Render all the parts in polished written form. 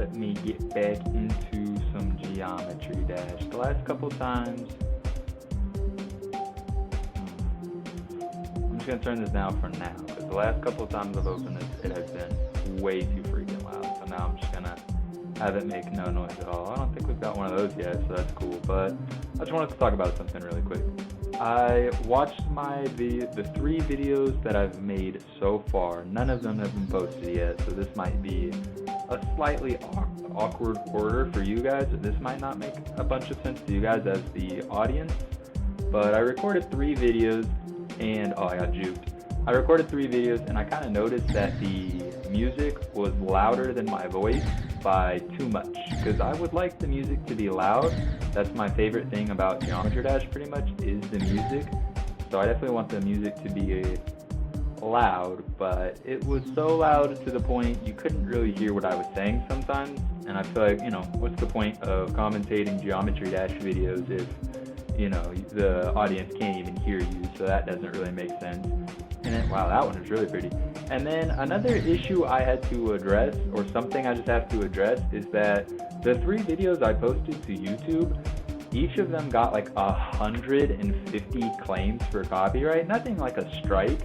let me get back into some Geometry Dash. The last couple times, I'm just gonna turn this down for now, because the last couple of times I've opened this, it has been way too freaking loud. So now I'm just gonna have it make no noise at all. I don't think we've got one of those yet, so that's cool. But I just wanted to talk about something really quick. I watched the 3 videos that I've made so far. None of them have been posted yet, so this might be a slightly awkward order for you guys. This might not make a bunch of sense to you guys as the audience, but I recorded 3 videos and, oh, I got juked. I recorded 3 videos and I kind of noticed that the music was louder than my voice by too much, because I would like the music to be loud. That's my favorite thing about Geometry Dash pretty much, is the music. So I definitely want the music to be loud, but it was so loud to the point you couldn't really hear what I was saying sometimes. And I feel like, what's the point of commentating Geometry Dash videos if, the audience can't even hear you? So that doesn't really make sense. And then, wow, that one is really pretty. And then another issue I had to address, or something I just have to address, is that the 3 videos I posted to YouTube, each of them got like 150 claims for copyright. Nothing like a strike,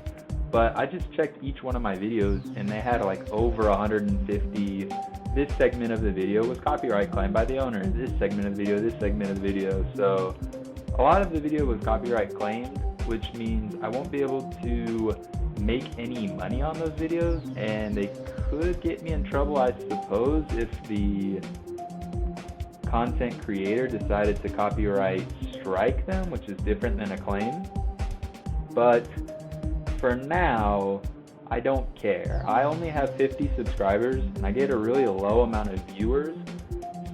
but I just checked each one of my videos and they had like over 150. This segment of the video was copyright claimed by the owner. This segment of the video, this segment of the video. So a lot of the video was copyright claimed, which means I won't be able to make any money on those videos, and they could get me in trouble, I suppose, if the content creator decided to copyright strike them, which is different than a claim. But for now, I don't care. I only have 50 subscribers and I get a really low amount of viewers,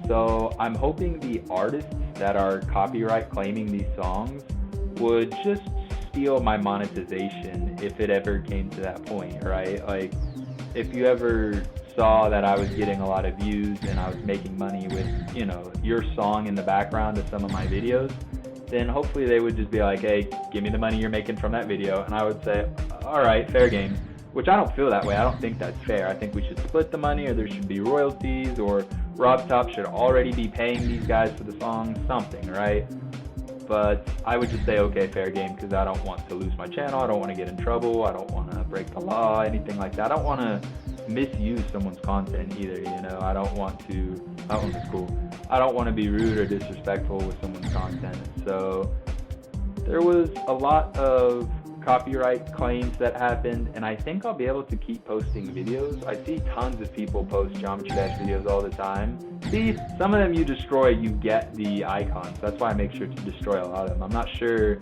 so I'm hoping the artists that are copyright claiming these songs would just steal my monetization if it ever came to that point, right? Like, if you ever saw that I was getting a lot of views and I was making money with, your song in the background of some of my videos, then hopefully they would just be like, hey, give me the money you're making from that video. And I would say, all right, fair game. Which I don't feel that way. I don't think that's fair. I think we should split the money, or there should be royalties, or Robtop should already be paying these guys for the song, something, right? But I would just say, okay, fair game, because I don't want to lose my channel. I don't want to get in trouble. I don't want to break the law, anything like that. I don't want to misuse someone's content either, I don't want to, that one's cool. I don't want to be rude or disrespectful with someone's content. So there was a lot of copyright claims that happened, and I think I'll be able to keep posting videos. I see tons of people post Geometry Dash videos all the time. See, some of them you destroy, you get the icons. That's why I make sure to destroy a lot of them. I'm not sure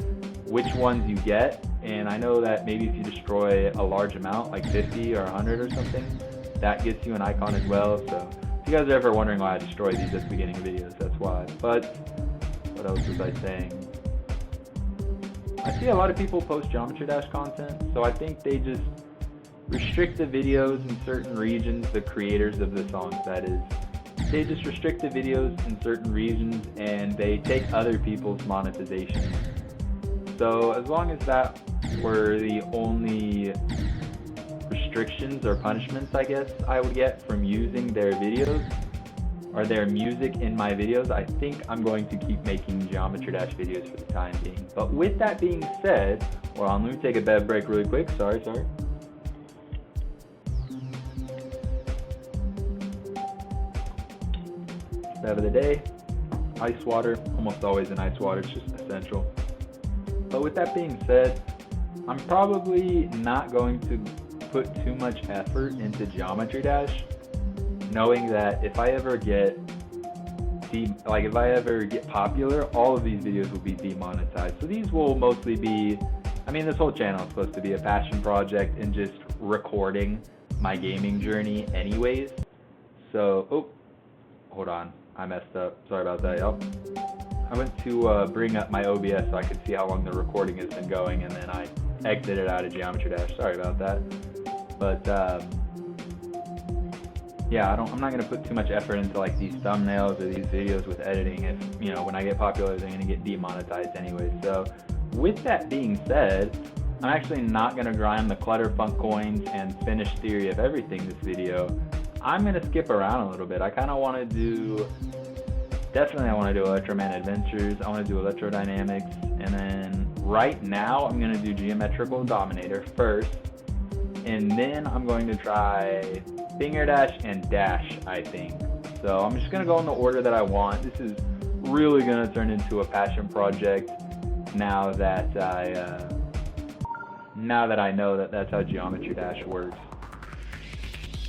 which ones you get, and I know that maybe if you destroy a large amount, like 50 or 100 or something, that gets you an icon as well. So if you guys are ever wondering why I destroy these at the beginning of videos, that's why. But what else was I saying? I see a lot of people post Geometry Dash content, so I think they just restrict the videos in certain regions, the creators of the songs, that is. They just restrict the videos in certain regions and they take other people's monetization. So as long as that were the only restrictions or punishments, I guess, I would get from using their videos, or their music in my videos, I think I'm going to keep making Geometry Dash videos for the time being. But with that being said, hold on, let me take a bev break really quick. Sorry. Bev of the day, ice water, almost always in ice water, it's just essential. But with that being said, I'm probably not going to put too much effort into Geometry Dash, knowing that if I ever get popular, all of these videos will be demonetized. So these will mostly be, this whole channel is supposed to be a passion project and just recording my gaming journey anyways. So, hold on, I messed up. Sorry about that, y'all. I went to bring up my OBS so I could see how long the recording has been going, and then I exited out of Geometry Dash. Sorry about that. But yeah, I'm not going to put too much effort into like these thumbnails or these videos with editing if, when I get popular, they're going to get demonetized anyway. So with that being said, I'm actually not going to grind the Clutter Funk coins and finish Theory of Everything this video. I'm gonna skip around a little bit. I kind of want to do, definitely I want to do Electroman Adventures. I want to do Electrodynamics, and then right now I'm gonna do Geometrical Dominator first, and then I'm going to try Finger Dash and Dash, I think. So I'm just gonna go in the order that I want. This is really gonna turn into a passion project now that I know that that's how Geometry Dash works.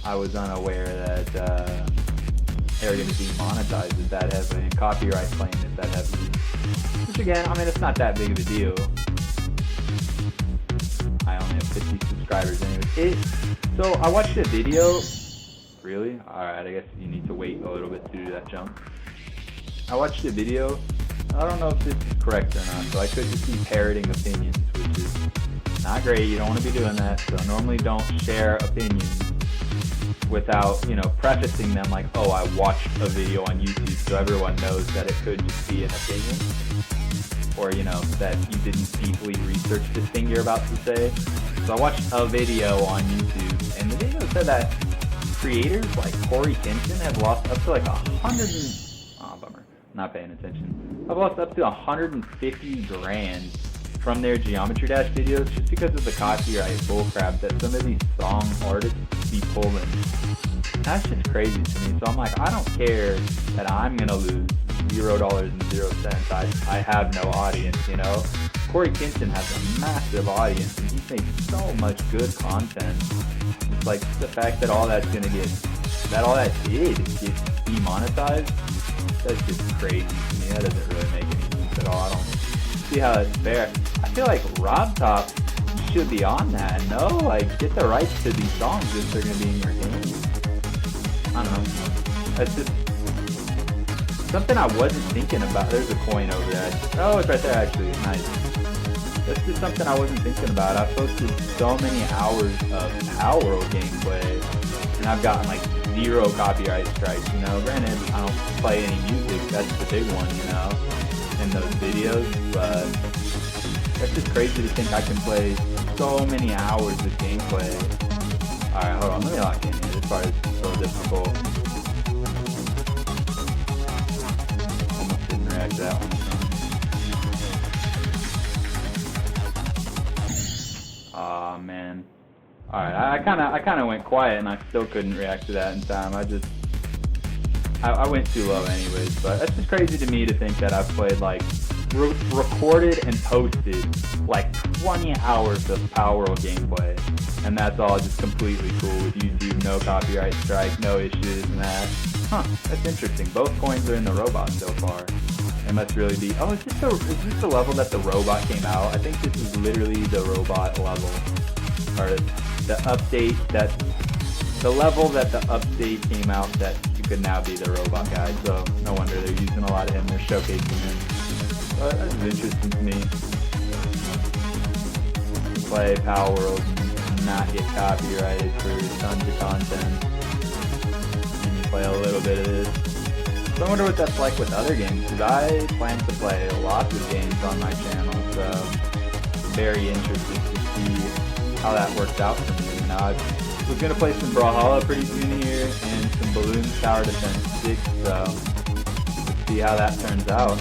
I was unaware that they're going to be monetized at that heavily and copyright claimed at that heavily. Which again, I mean, it's not that big of a deal. I only have 50 subscribers anyway. So I watched a video. Really? Alright, I guess you need to wait a little bit to do that jump. I watched a video. I don't know if this is correct or not, so I could just be parroting opinions, which is not great. You don't want to be doing that. So normally don't share opinions without, you know, prefacing them like, oh, I watched a video on YouTube, so everyone knows that it could just be an opinion, or, you know, that you didn't deeply research this thing you're about to say. So I watched a video on YouTube, and the video said that creators like Corey Kinson have lost up to like 100 and, oh, bummer, not paying attention. I've lost up to 150 grand from their Geometry Dash videos just because of the copyright bullcrap that some of these song artists be pulling. That's just crazy to me. So I'm like, I don't care that I'm gonna lose $0.00. I have no audience, you know. Corey Kinson has a massive audience and he's made so much good content. It's like the fact that all that's gonna get, that all that did get demonetized, that's just crazy to me. That doesn't really make any sense at all. I don't see how that's fair. I feel like Robtop should be on that, no? Like, get the rights to these songs if they're gonna be in your game. I don't know. That's just something I wasn't thinking about. There's a coin over there. Oh, it's right there actually. Nice. That's just something I wasn't thinking about. I've posted so many hours of Power World gameplay, and I've gotten like 0 copyright strikes, you know. Granted, I don't play any music, that's the big one, you know, in those videos, but that's just crazy to think I can play so many hours of gameplay. Alright, hold on, let me lock in here. This part is so difficult. Almost didn't react to that one. Aw, man. Alright, I kinda went quiet and I still couldn't react to that in time. I went too low anyways, but that's just crazy to me to think that I've played like recorded and posted like 20 hours of Power World gameplay, and that's all just completely cool with YouTube, no copyright strike, no issues and that. Huh, that's interesting. Both coins are in the robot so far. It must really be, oh, is this the level that the robot came out? I think this is literally the robot level, or the update that, the level that the update came out that you could now be the robot guy, so no wonder they're using a lot of him, they're showcasing him. But that's interesting to me. Play Power World and not get copyrighted for tons of content, and you play a little bit of this. So I wonder what that's like with other games, because I plan to play lots of games on my channel, so I'm very interested to see how that works out for me. You know, I was going to play some Brawlhalla pretty soon here, and some Balloons Tower Defense 6, so let's see how that turns out.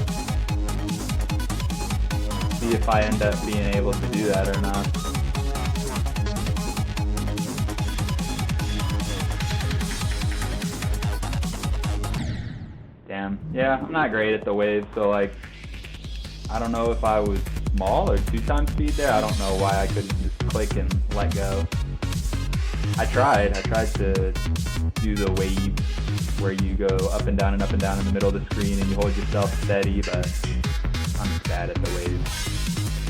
See if I end up being able to do that or not. Damn. Yeah, I'm not great at the waves, so like, I don't know if I was small or 2x speed there. I don't know why I couldn't just click and let go. I tried to do the wave where you go up and down in the middle of the screen and you hold yourself steady, but I'm just bad at the waves.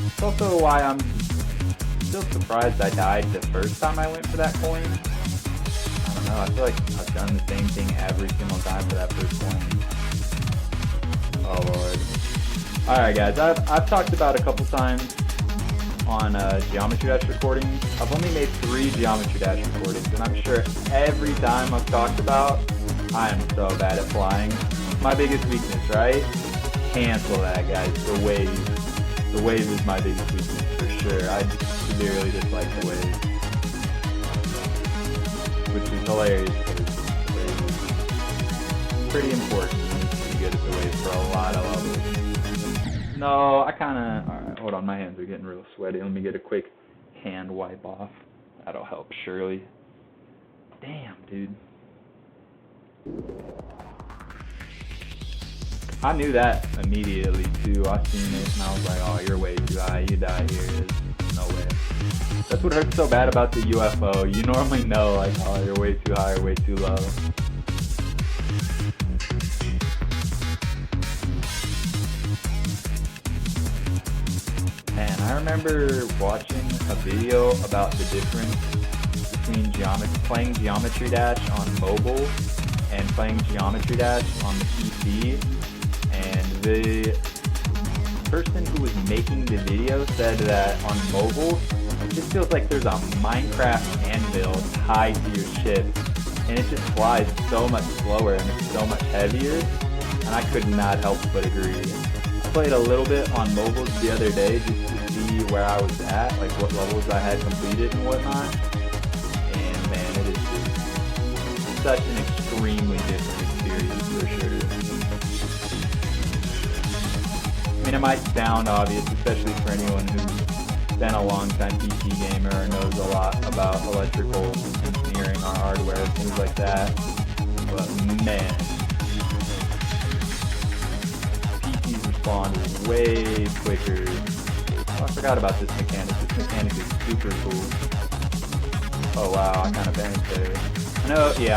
It's also why I'm still surprised I died the first time I went for that coin. I don't know, I feel like I've done the same thing every single time for that first coin. Oh lord. Alright guys, I've talked about a couple times on Geometry Dash recordings. I've only made 3 Geometry Dash recordings, and I'm sure every time I've talked about, I am so bad at flying. My biggest weakness, right? Cancel that, guys. The wave. The wave is my biggest weakness for sure. I severely dislike the wave, which is hilarious because pretty important. You need to be good at the waves for a lot of levels. No, I kinda, alright, hold on, my hands are getting real sweaty. Let me get a quick hand wipe off. That'll help, surely. Damn, dude. I knew that immediately too. I seen it and I was like, oh, you're way too high. You die here. There's no way. That's what hurts so bad about the UFO. You normally know, like, oh, you're way too high or way too low. And I remember watching a video about the difference between playing Geometry Dash on mobile and playing Geometry Dash on the PC. And the person who was making the video said that on mobile, it just feels like there's a Minecraft anvil tied to your ship, and it just flies so much slower and it's so much heavier, and I could not help but agree. I played a little bit on mobiles the other day just to see where I was at, like what levels I had completed and whatnot, and man, it is just such an extremely different experience for sure. I mean, it might sound obvious, especially for anyone who's been a long-time PC gamer or knows a lot about electrical engineering or hardware, things like that. But man, PCs respond way quicker. Oh, I forgot about this mechanic. This mechanic is super cool. Oh wow, I kind of panicked there.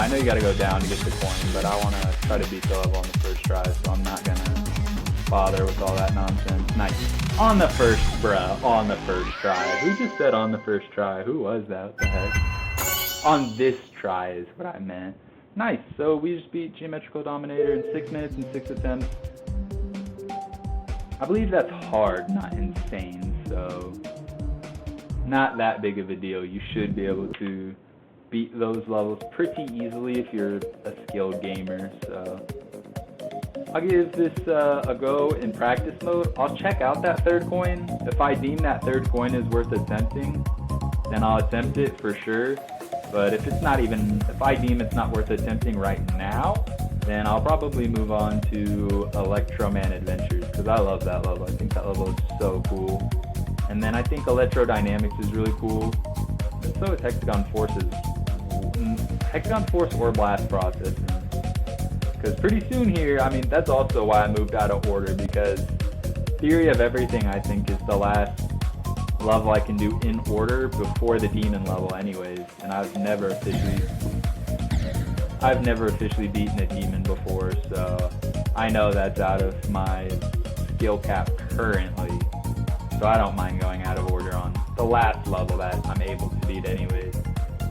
I know you gotta go down to get the coin, but I want to try to beat the level on the first try, so I'm not gonna bother with all that nonsense. Nice. On the first, bruh. On the first try. Who just said on the first try? Who was that? What the heck? On this try is what I meant. Nice. So we just beat Geometrical Dominator in 6 minutes and 6 attempts. I believe that's hard, not insane. So not that big of a deal. You should be able to beat those levels pretty easily if you're a skilled gamer. So I'll give this a go in practice mode. I'll check out that third coin. If I deem that third coin is worth attempting, then I'll attempt it for sure. But if I deem it's not worth attempting right now, then I'll probably move on to Electroman Adventures, because I love that level. I think that level is so cool. And then I think Electrodynamics is really cool. And so is Hexagon Force or Blast Processing. Because pretty soon here, I mean, that's also why I moved out of order, because Theory of Everything, I think, is the last level I can do in order before the demon level anyways, and I've never officially beaten a demon before, so I know that's out of my skill cap currently, so I don't mind going out of order on the last level that I'm able to beat anyways.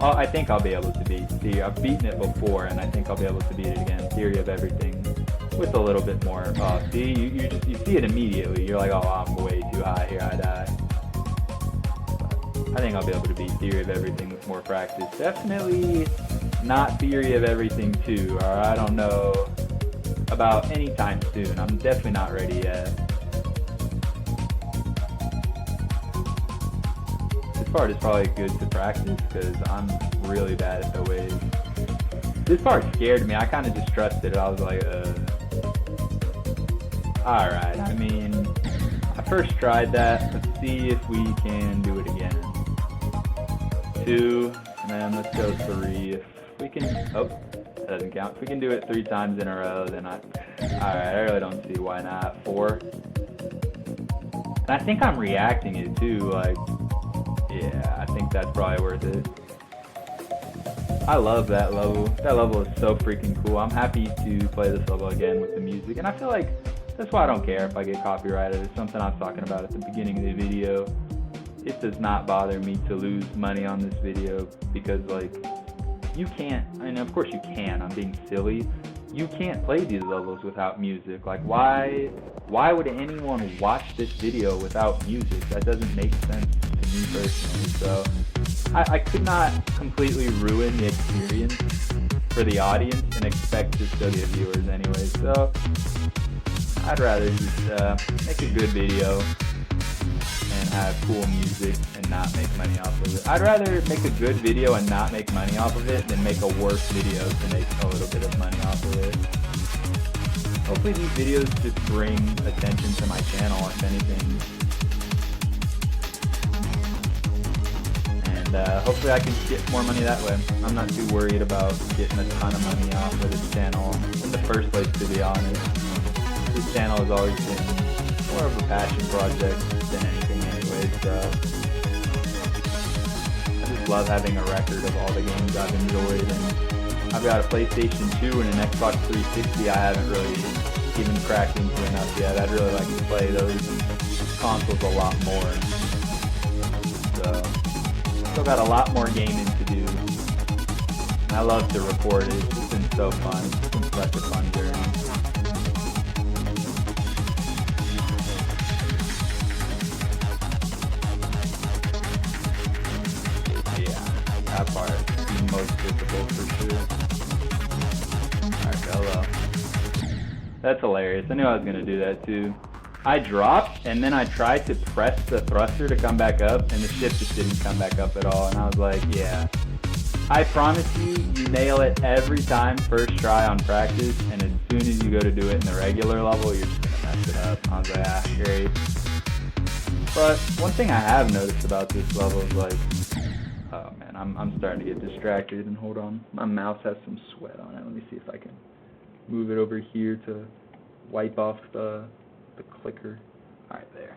I think I'll be able to beat Theory. I've beaten it before, and I think I'll be able to beat it again. Theory of Everything, with a little bit more. See, you see it immediately. You're like, oh, I'm way too high here. I die. I think I'll be able to beat Theory of Everything with more practice. Definitely not Theory of Everything 2. Or I don't know about anytime soon. I'm definitely not ready yet. This part is probably good to practice because I'm really bad at the waves. This part scared me. I kind of just trusted it. I was like, alright, I mean, I first tried that. Let's see if we can do it again. 2, and then let's go 3. If we can, that doesn't count. If we can do it 3 times in a row, then alright, I really don't see why not. 4. And I think I'm reacting it too, like, yeah, I think that's probably worth it. I love that level. That level is so freaking cool. I'm happy to play this level again with the music, and I feel like that's why I don't care if I get copyrighted. It's something I was talking about at the beginning of the video. It does not bother me to lose money on this video because, like, you can't, I mean, of course you can, I'm being silly. You can't play these levels without music. Like, why would anyone watch this video without music? That doesn't make sense to me personally. So I could not completely ruin the experience for the audience and expect to still get viewers anyway. So I'd rather just make a good video and have cool music and not make money off of it. I'd rather make a good video and not make money off of it than make a worse video to make a little bit of money off of it. hopefully these videos just bring attention to my channel, if anything. And hopefully I can get more money that way. I'm not too worried about getting a ton of money off of this channel in the first place, to be honest. This channel has always been more of a passion project than anything anyway, so I just love having a record of all the games I've enjoyed. And I've got a PlayStation 2 and an Xbox 360 I haven't really even cracked into enough yet. I'd really like to play those consoles a lot more. So, still got a lot more gaming to do. I love to record it. It's been so fun. It's been such a fun journey. Yeah, that part is the most difficult for sure. Alright, hello. That's hilarious. I knew I was going to do that too. I dropped, and then I tried to press the thruster to come back up, and the ship just didn't come back up at all. And I was like, yeah. I promise you, you nail it every time first try on practice, and as soon as you go to do it in the regular level, you're just going to mess it up. I was like, ah, great. But one thing I have noticed about this level is like, oh man, I'm starting to get distracted, and hold on. My mouse has some sweat on it. Let me see if I can move it over here to wipe off the clicker. Alright, there.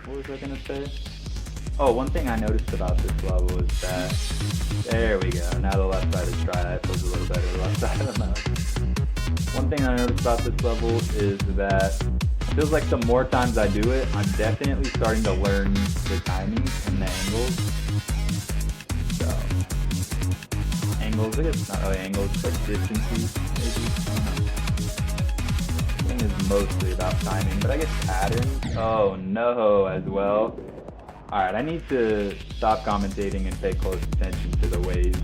What was I going to say? Oh, one thing I noticed about this level is that, there we go, now the left side is dry. That feels a little better, the left side of the mouse. One thing I noticed about this level is that it feels like the more times I do it, I'm definitely starting to learn the timing and the angles. Angles, I guess it's not really angles, it's like distances, maybe. I don't know. I think it's mostly about timing, but I guess patterns. Oh no, as well. Alright, I need to stop commentating and pay close attention to the waves.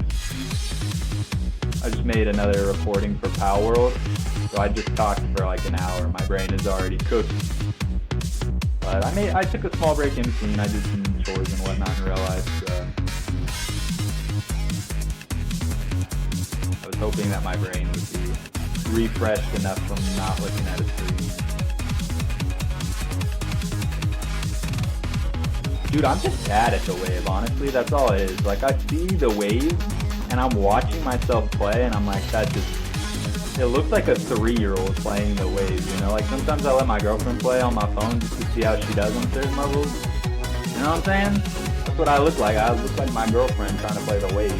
I just made another recording for Pow World, so I just talked for like an hour. My brain is already cooked. But I took a small break in between. I did some chores and whatnot in real life. I was hoping that my brain would be refreshed enough from not looking at a screen. Dude, I'm just bad at the wave, honestly. That's all it is. Like, I see the wave, and I'm watching myself play, and I'm like, that just... It looks like a 3-year-old playing the wave, you know? Like, sometimes I let my girlfriend play on my phone just to see how she does on certain levels. You know what I'm saying? That's what I look like. I look like my girlfriend trying to play the wave.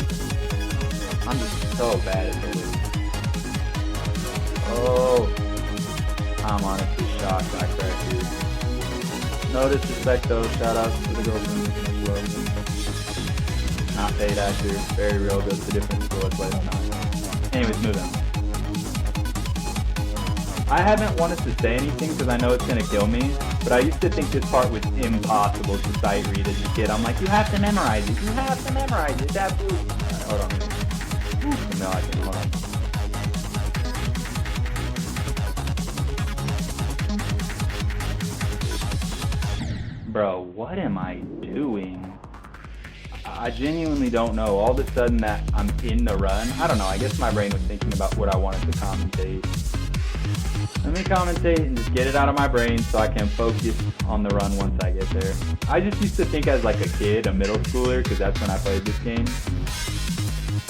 I'm just so bad at the wave. Oh, I'm honestly shocked I cracked it. No disrespect though, shout out to the girlfriend as well. Not paid actor, very real, goes to different school, I play or not. Anyways, moving on. I haven't wanted to say anything because I know it's going to kill me, but I used to think this part was impossible to sight read as a kid. I'm like, you have to memorize it, you have to memorize it, it's absolutely... Right, hold on a minute. No, I can, hold on. Bro, what am I doing? I genuinely don't know. All of a sudden that I'm in the run, I don't know, I guess my brain was thinking about what I wanted to commentate. Let me commentate and just get it out of my brain so I can focus on the run once I get there. I just used to think as like a kid, a middle schooler, because that's when I played this game,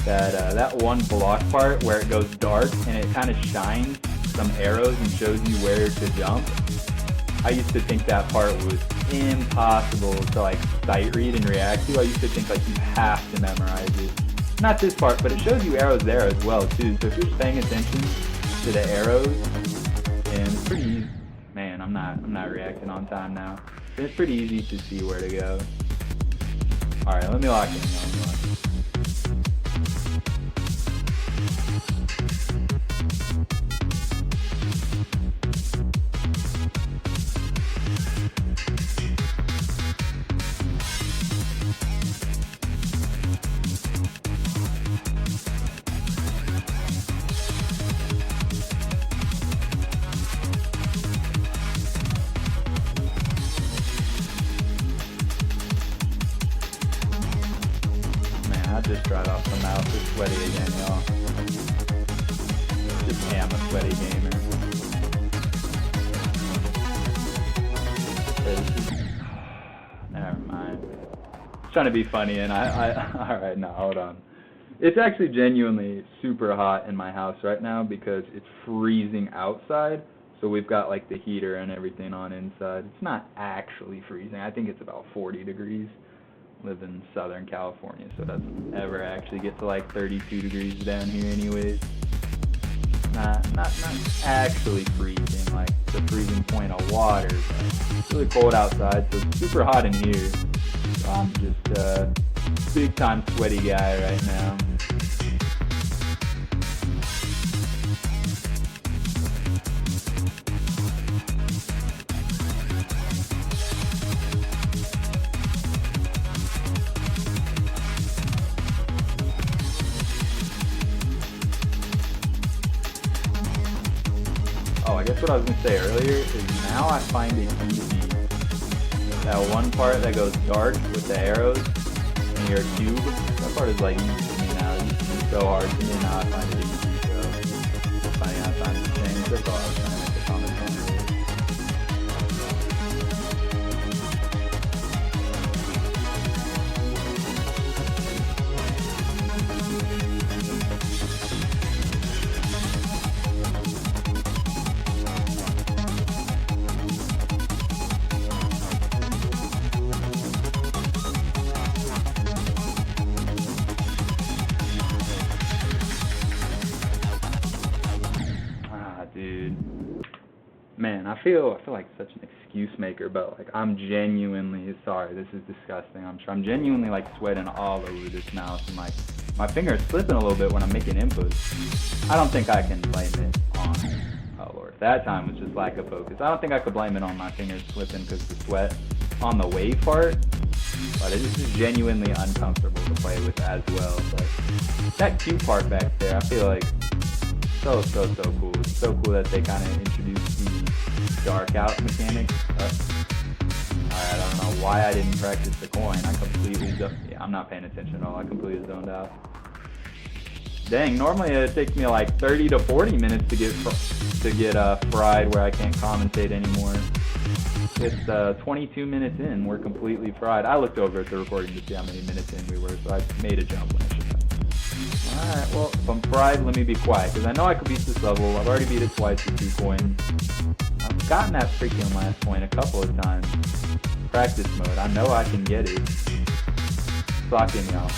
that one block part where it goes dark and it kind of shines some arrows and shows you where to jump. I used to think that part was impossible to like sight read and react to. I used to think like you have to memorize it. Not this part, but it shows you arrows there as well too. So if you're just paying attention to the arrows, and it's pretty easy. Man, I'm not reacting on time now. It's pretty easy to see where to go. All right, let me lock in. I I just dried off the mouse. It's sweaty again, y'all. Just am a sweaty gamer. Never mind. I'm trying to be funny, and alright, no, hold on. It's actually genuinely super hot in my house right now because it's freezing outside. So we've got like the heater and everything on inside. It's not actually freezing. I think it's about 40 degrees. Live in Southern California, so it doesn't ever actually get to like 32 degrees down here anyways. Not actually freezing, like the freezing point of water, but it's really cold outside, so it's super hot in here. So I'm just a big time sweaty guy right now. Oh, I guess what I was going to say earlier is now I find it easy. That one part that goes dark with the arrows in your cube, that part is like easy to me now. It used to be so hard to me, now I find it easy. So, finding out time to change. That's all I was trying to make a comment on. Dude, man, I feel like such an excuse maker, but like I'm genuinely sorry. This is disgusting. I'm genuinely like sweating all over this mouse, and like my finger is slipping a little bit when I'm making inputs. I don't think I can blame it on. Oh Lord, that time was just lack of focus. I don't think I could blame it on my fingers slipping because the sweat on the wave part. But it's just genuinely uncomfortable to play with as well. But that Q part back there, I feel like. So cool. It's so cool that they kind of introduced the dark out mechanic. Alright, I don't know why I didn't practice the coin. I completely I'm not paying attention at all. I completely zoned out. Dang, normally it takes me like 30 to 40 minutes to get fried where I can't commentate anymore. It's 22 minutes in. We're completely fried. I looked over at the recording to see how many minutes in we were, so I made a jump when I should have. Alright, well, if I'm fried, let me be quiet, because I know I could beat this level. I've already beat it twice with 2 coins. I've gotten that freaking last point a couple of times. Practice mode. I know I can get it. Clock in, y'all.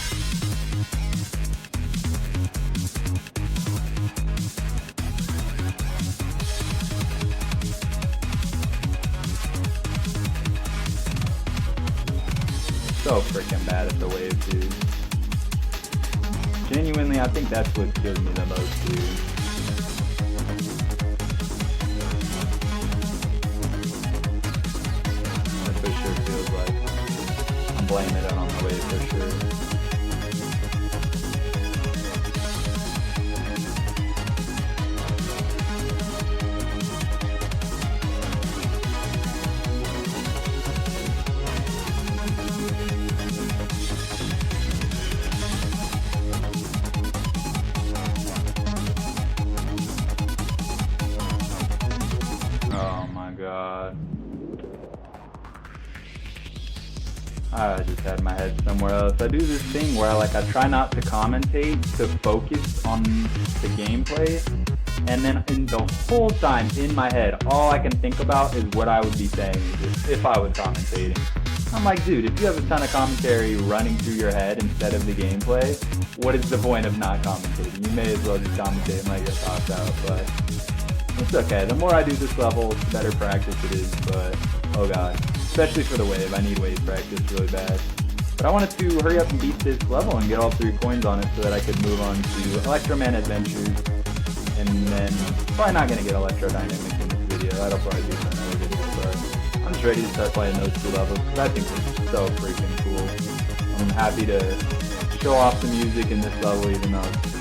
So freaking bad at the wave, dude. Genuinely, I think that's what kills me the most, dude. That for sure feels like I'm blaming it on the wave for sure. Oh my god. I just had my head somewhere else. I do this thing where I try not to commentate to focus on the gameplay, and then in the whole time in my head, all I can think about is what I would be saying if I was commentating. I'm like, dude, if you have a ton of commentary running through your head instead of the gameplay, what is the point of not commentating? You may as well just commentate and let your thoughts out, but it's okay. The more I do this level, the better practice it is, but oh god. Especially for the wave. I need wave practice really bad. But I wanted to hurry up and beat this level and get all 3 coins on it so that I could move on to Electroman Adventures. And then, probably not going to get Electrodynamics in this video. That'll probably be for another video, but I'm just ready to start playing those 2 levels because I think they're so freaking cool. I'm happy to show off the music in this level even though it's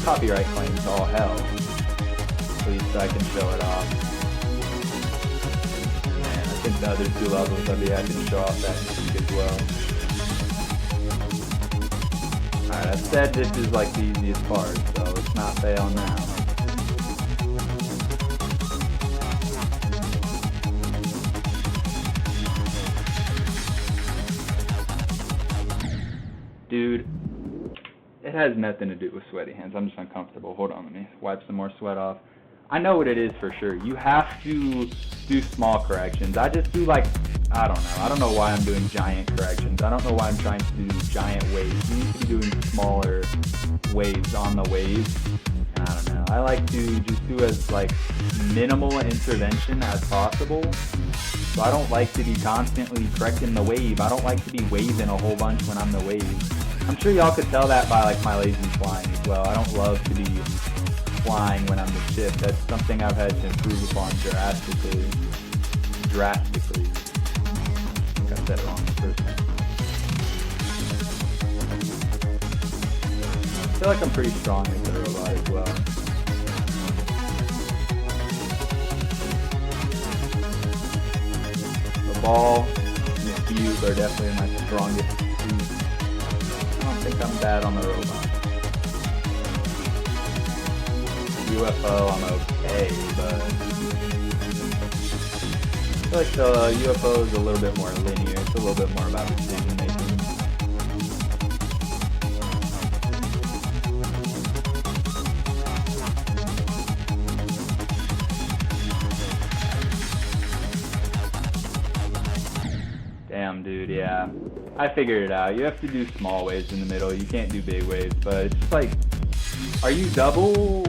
copyright claims all hell. At least I can show it off. And man, I think the other 2 levels I'll be happy to show off that music as well. I've said this is like the easiest part, so it's not fail now. Dude, it has nothing to do with sweaty hands. I'm just uncomfortable. Hold on, let me wipe some more sweat off. I know what it is for sure. You have to do small corrections. I just do like, I don't know. I don't know why I'm doing giant corrections. I don't know why I'm trying to do giant waves. You need to be doing smaller waves on the waves. And I don't know. I like to just do as like minimal intervention as possible. So I don't like to be constantly correcting the wave. I don't like to be waving a whole bunch when I'm the wave. I'm sure y'all could tell that by like my lazy flying as well. I don't love to be flying when I'm the ship. That's something I've had to improve upon drastically. I think I said it wrong the first time. I feel like I'm pretty strong as a robot as well. The ball and the cube are definitely my strongest suits. I don't think I'm bad on the robot. UFO, I'm okay, but I feel like the UFO is a little bit more linear. It's a little bit more about decision making. Damn, dude, yeah. I figured it out. You have to do small waves in the middle. You can't do big waves, but it's just like, are you double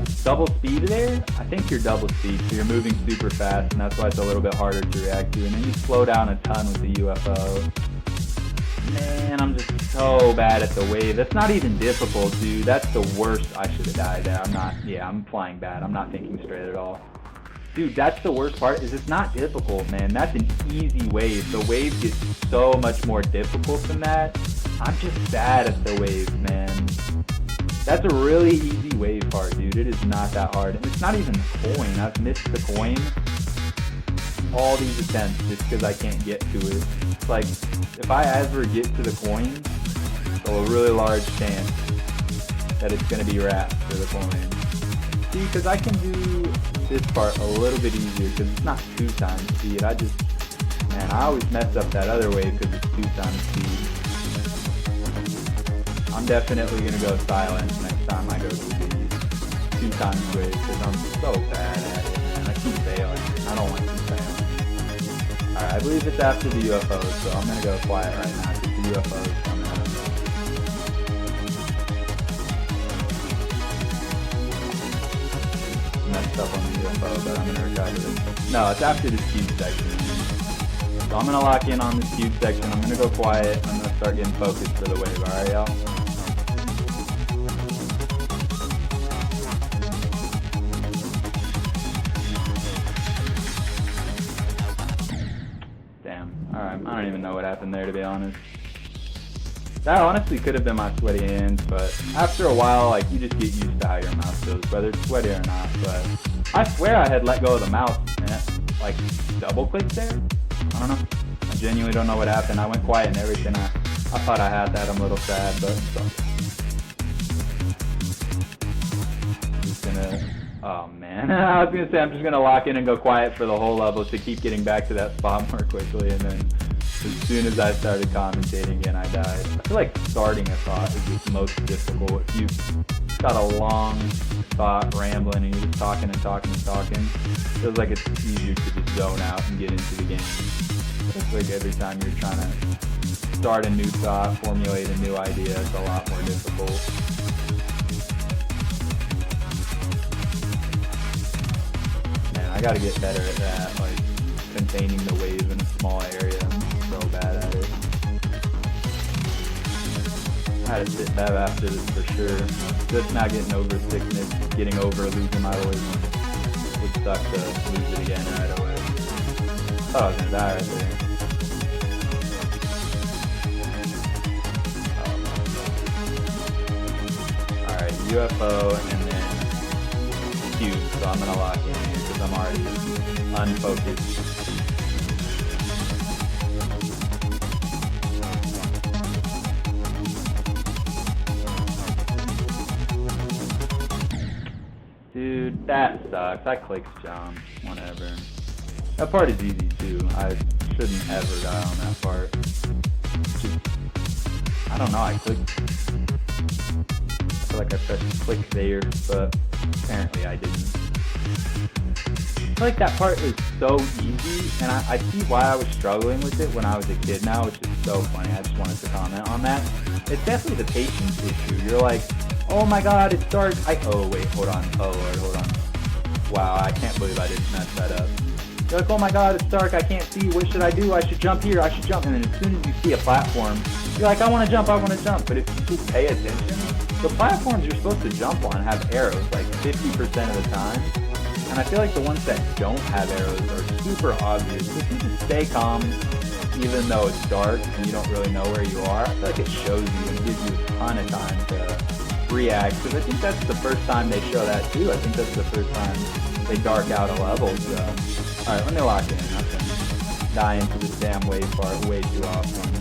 speed there? I think you're double speed, so you're moving super fast, and that's why it's a little bit harder to react to. And then you slow down a ton with the UFO. Man, I'm just so bad at the wave. That's not even difficult, dude. That's the worst. I should have died there. I'm flying bad. I'm not thinking straight at all. Dude, that's the worst part, is it's not difficult, man. That's an easy wave. The wave gets so much more difficult than that. I'm just bad at the wave, man. That's a really easy wave part, dude. It is not that hard. And it's not even the coin. I've missed the coin all these attempts just because I can't get to it. It's like, if I ever get to the coin, there's a really large chance that it's going to be wrapped for the coin. See, because I can do this part a little bit easier because it's not 2 times speed. Man, I always mess up that other wave because it's 2 times speed. I'm definitely going to go silent next time I go to the 2 times wave because I'm so bad at it, man. I keep failing. I don't want to keep failing. Alright, I believe it's after the UFOs, so I'm going to go quiet right now because the UFOs coming up. Messed up on the UFO, but I'm going to recover it. No, it's after this cube section. So I'm going to lock in on this cube section. I'm going to go quiet. I'm going to start getting focused for the wave. Alright, y'all? Alright, I don't even know what happened there, to be honest. That honestly could have been my sweaty hands, but after a while, like, you just get used to how your mouse goes, whether it's sweaty or not. But I swear I had let go of the mouse and it, like, double-clicked there. I don't know. I genuinely don't know what happened. I went quiet and everything. I thought I had that. I'm a little sad, but so. I'm just gonna... Oh, man. I was going to say I'm just going to lock in and go quiet for the whole level to keep getting back to that spot more quickly, and then as soon as I started commentating again, I died. I feel like starting a thought is the most difficult. If you've got a long thought rambling and you're just talking and talking and talking, it feels like it's easier to just zone out and get into the game. It's like every time you're trying to start a new thought, formulate a new idea, it's a lot more difficult. I gotta get better at that, like containing the wave in a small area. I'm so bad at it. I had to sit bev after this for sure. Just now getting over sickness, getting over losing my voice. Would suck to lose it again right away. Thought I was gonna die right there. Alright, UFO and then cube, so I'm gonna lock in here because I'm already unfocused. Dude, that sucks. I clicked jump. Whatever. That part is easy too. I shouldn't ever die on that part. Just, I don't know, I clicked. I feel like I pressed click there, but apparently I didn't. I feel like that part is so easy, and I see why I was struggling with it when I was a kid now, which is so funny. I just wanted to comment on that. It's definitely the patience issue. You're like, oh my god, it's dark. Oh wait, hold on. Oh Lord, hold on. Wow, I can't believe I didn't mess that up. You're like, oh my god, it's dark, I can't see, what should I do? I should jump here, I should jump. And then as soon as you see a platform, you're like, I want to jump, I want to jump. But if you just pay attention, the platforms you're supposed to jump on have arrows like 50% of the time. And I feel like the ones that don't have arrows are super obvious. If you just stay calm, even though it's dark and you don't really know where you are, I feel like it shows you and gives you a ton of time to react. Because I think that's the first time they show that too. I think that's the first time they dark out a level. So, alright, let me lock in. I can die into this damn wave part way too often.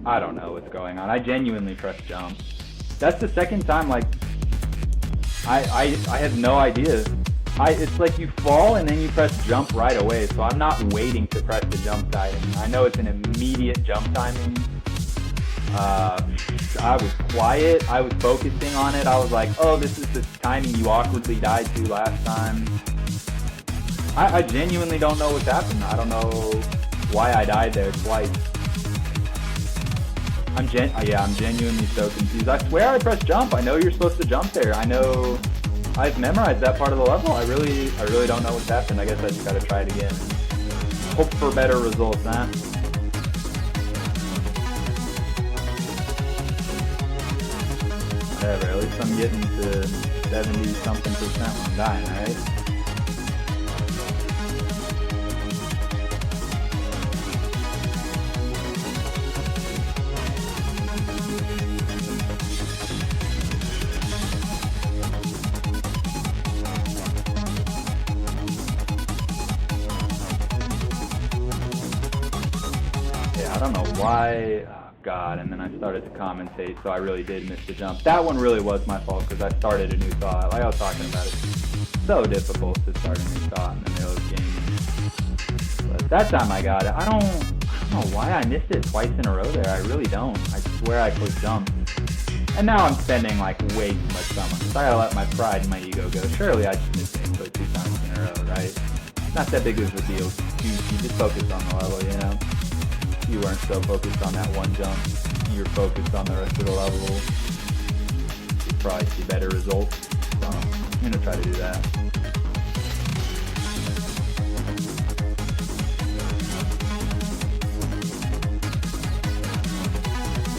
I don't know what's going on. I genuinely pressed jump. That's the second time, like, I have no idea. It's like you fall and then you press jump right away, so I'm not waiting to press the jump timing. I know it's an immediate jump timing. I was quiet, I was focusing on it. I was like, oh, this is the timing you awkwardly died to last time. I genuinely don't know what's happened. I don't know why I died there twice. I'm genuinely so confused. I swear I pressed jump. I know you're supposed to jump there. I know I've memorized that part of the level. I really don't know what's happened. I guess I just gotta try it again. Hope for better results, huh? Whatever, at least I'm getting to 70-something% when I'm dying, right? I don't know why, oh god, and then I started to commentate, so I really did miss the jump. That one really was my fault, because I started a new thought. Like I was talking about it, so difficult to start a new thought in the middle of the game. But that time I got it. I don't know why I missed it twice in a row there. I really don't. I swear I clicked jump. And now I'm spending like way too much time on this. I gotta let my pride and my ego go. Surely I just missed the input 2 times in a row, right? Not that big of a deal. You just focus on the level, you know? You weren't so focused on that one jump. You're focused on the rest of the level. You'd probably see better results. So I'm gonna try to do that.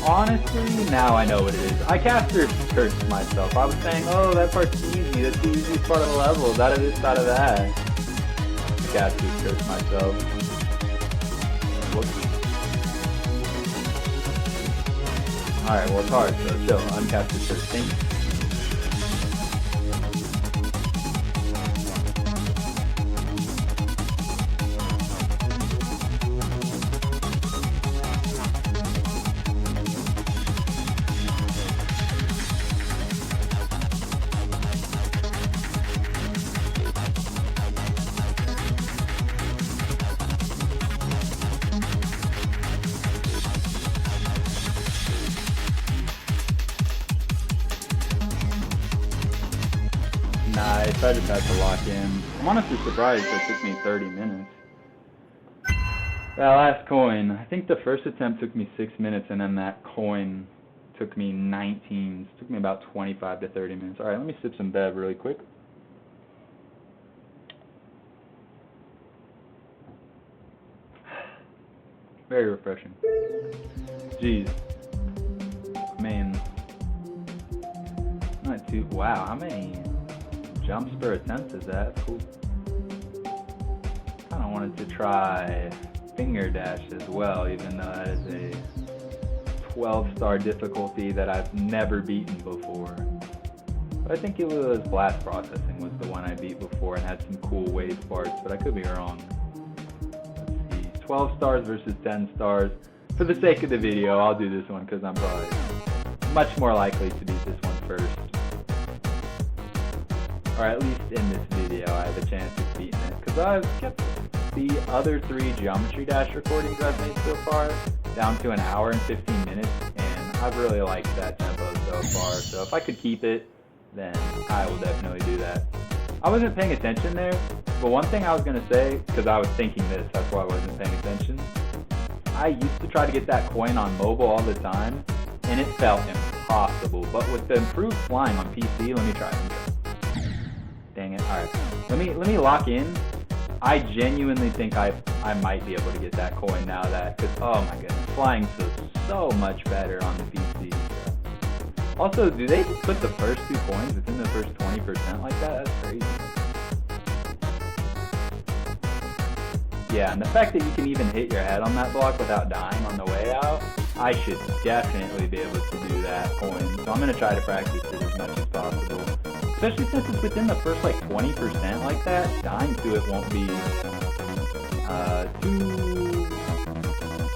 Honestly, now I know what it is. I cursed myself. I was saying, oh, that part's easy. That's the easiest part of the level. Out of this, out of that. I cursed myself. Whoops. Alright, well it's hard, so chill. Uncasted first. Thank you. Nice, I just had to lock in. I'm honestly surprised it took me 30 minutes. That last coin, I think the first attempt took me 6 minutes, and then that coin took me 19. It took me about 25 to 30 minutes. Alright, let me sip some bev really quick. Very refreshing. Jeez. Man. Not too, wow, how many jumps per attempt is that? Cool. Kind of wanted to try finger dash as well, even though that is a 12-star difficulty that I've never beaten before. But I think it was blast processing was the one I beat before and had some cool wave parts, but I could be wrong. Let's see, 12 stars versus 10 stars. for the sake of the video, I'll do this one because I'm probably much more likely to beat this one first. Or at least in this video, I have a chance of beating it. Because I've kept the other 3 Geometry Dash recordings I've made so far down to an hour and 15 minutes. And I've really liked that tempo so far. So if I could keep it, then I will definitely do that. I wasn't paying attention there. But one thing I was going to say, because I was thinking this, that's why I wasn't paying attention. I used to try to get that coin on mobile all the time. And it felt impossible. But with the improved flying on PC, let me try. Dang it. Alright. Let me lock in. I genuinely think I might be able to get that coin now because, oh my goodness, flying feels so much better on the PC. So. Also, do they just put the first 2 coins within the first 20% like that? That's crazy. Yeah, and the fact that you can even hit your head on that block without dying on the way out, I should definitely be able to do that coin. So I'm going to try to practice it as much as possible. Especially since it's within the first like 20% like that, dying to it won't be too,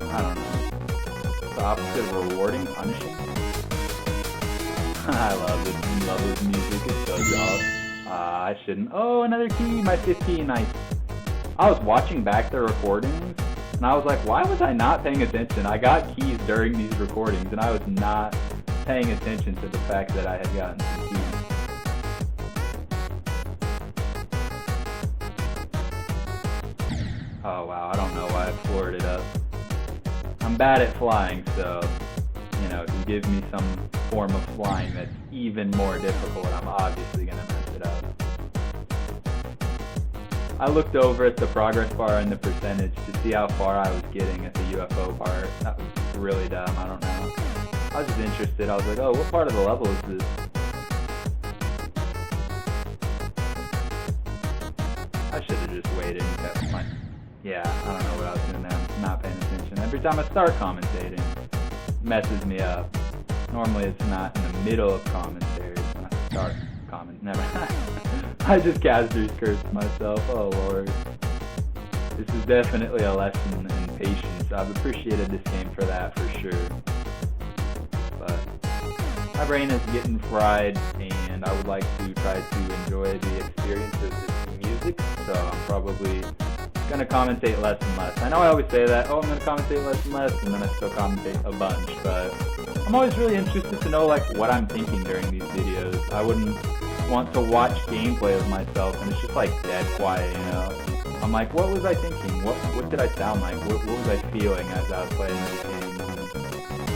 I don't know, the opposite of rewarding, punishing. I love this. I love this music. It's so dope. I shouldn't. Oh, another key. My 15. I was watching back the recordings, and I was like, why was I not paying attention? I got keys during these recordings, and I was not paying attention to the fact that I had gotten some keys. Oh wow, I don't know why I floored it up. I'm bad at flying, so, you know, if you give me some form of flying that's even more difficult, I'm obviously going to mess it up. I looked over at the progress bar and the percentage to see how far I was getting at the UFO part. That was really dumb, I don't know. I was just interested. I was like, oh, what part of the level is this? I should have just waited and kept my... Yeah, I don't know what I was doing there. I'm not paying attention. Every time I start commentating, it messes me up. Normally it's not in the middle of commentary when I start Never. I just caster's cursed myself. Oh lord. This is definitely a lesson in patience. I've appreciated this game for that for sure. But my brain is getting fried and I would like to try to enjoy the experience of this music. So I'm probably gonna commentate less and less. I know I always say that, oh, I'm gonna commentate less and less, and then I still commentate a bunch, but I'm always really interested to know like what I'm thinking during these videos. I wouldn't want to watch gameplay of myself and it's just like dead quiet, you know. I'm like, what was I thinking? What did I sound like? What was I feeling as I was playing this game?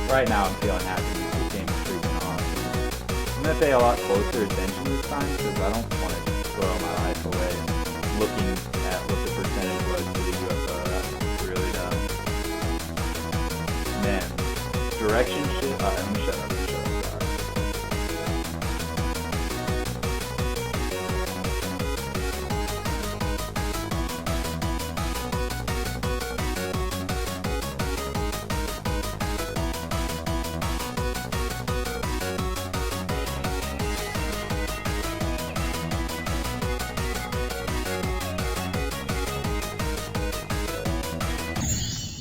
Right now I'm feeling happy. This game is freaking awesome. I'm gonna pay a lot closer attention this time because I don't want to throw my life away looking at what the percentage was for the UFO. That's really dumb. Man, direction shit. Alright, let me shut up.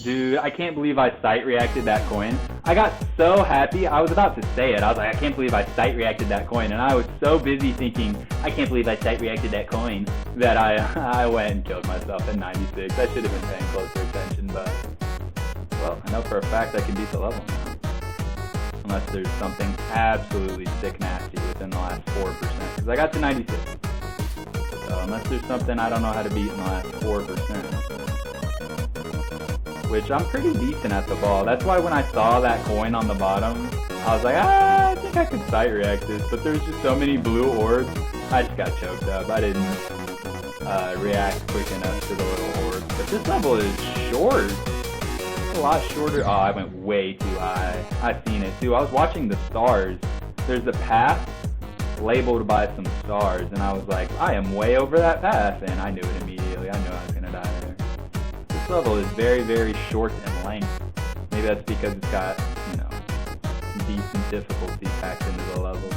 Dude, I can't believe I sight reacted that coin. I got so happy, I was about to say it. I was like, I can't believe I sight reacted that coin. And I was so busy thinking, I can't believe I sight reacted that coin, that I went and killed myself at 96. I should have been paying closer attention, but, well, I know for a fact I can beat the level now. Unless there's something absolutely sick nasty within the last 4%. Because I got to 96. So unless there's something I don't know how to beat in the last 4%. Which I'm pretty decent at the ball. That's why when I saw that coin on the bottom, I was like, I think I could sight react this, but there's just so many blue orbs, I just got choked up. I didn't react quick enough to the little orbs. But this level is short. It's a lot shorter. Oh, I went way too high. I seen it too. I was watching the stars. There's a path labeled by some stars, and I was like, I am way over that path, and I knew it immediately. I knew I was gonna die there. This level is very, very short in length. Maybe that's because it's got, you know, decent difficulty packed into the level.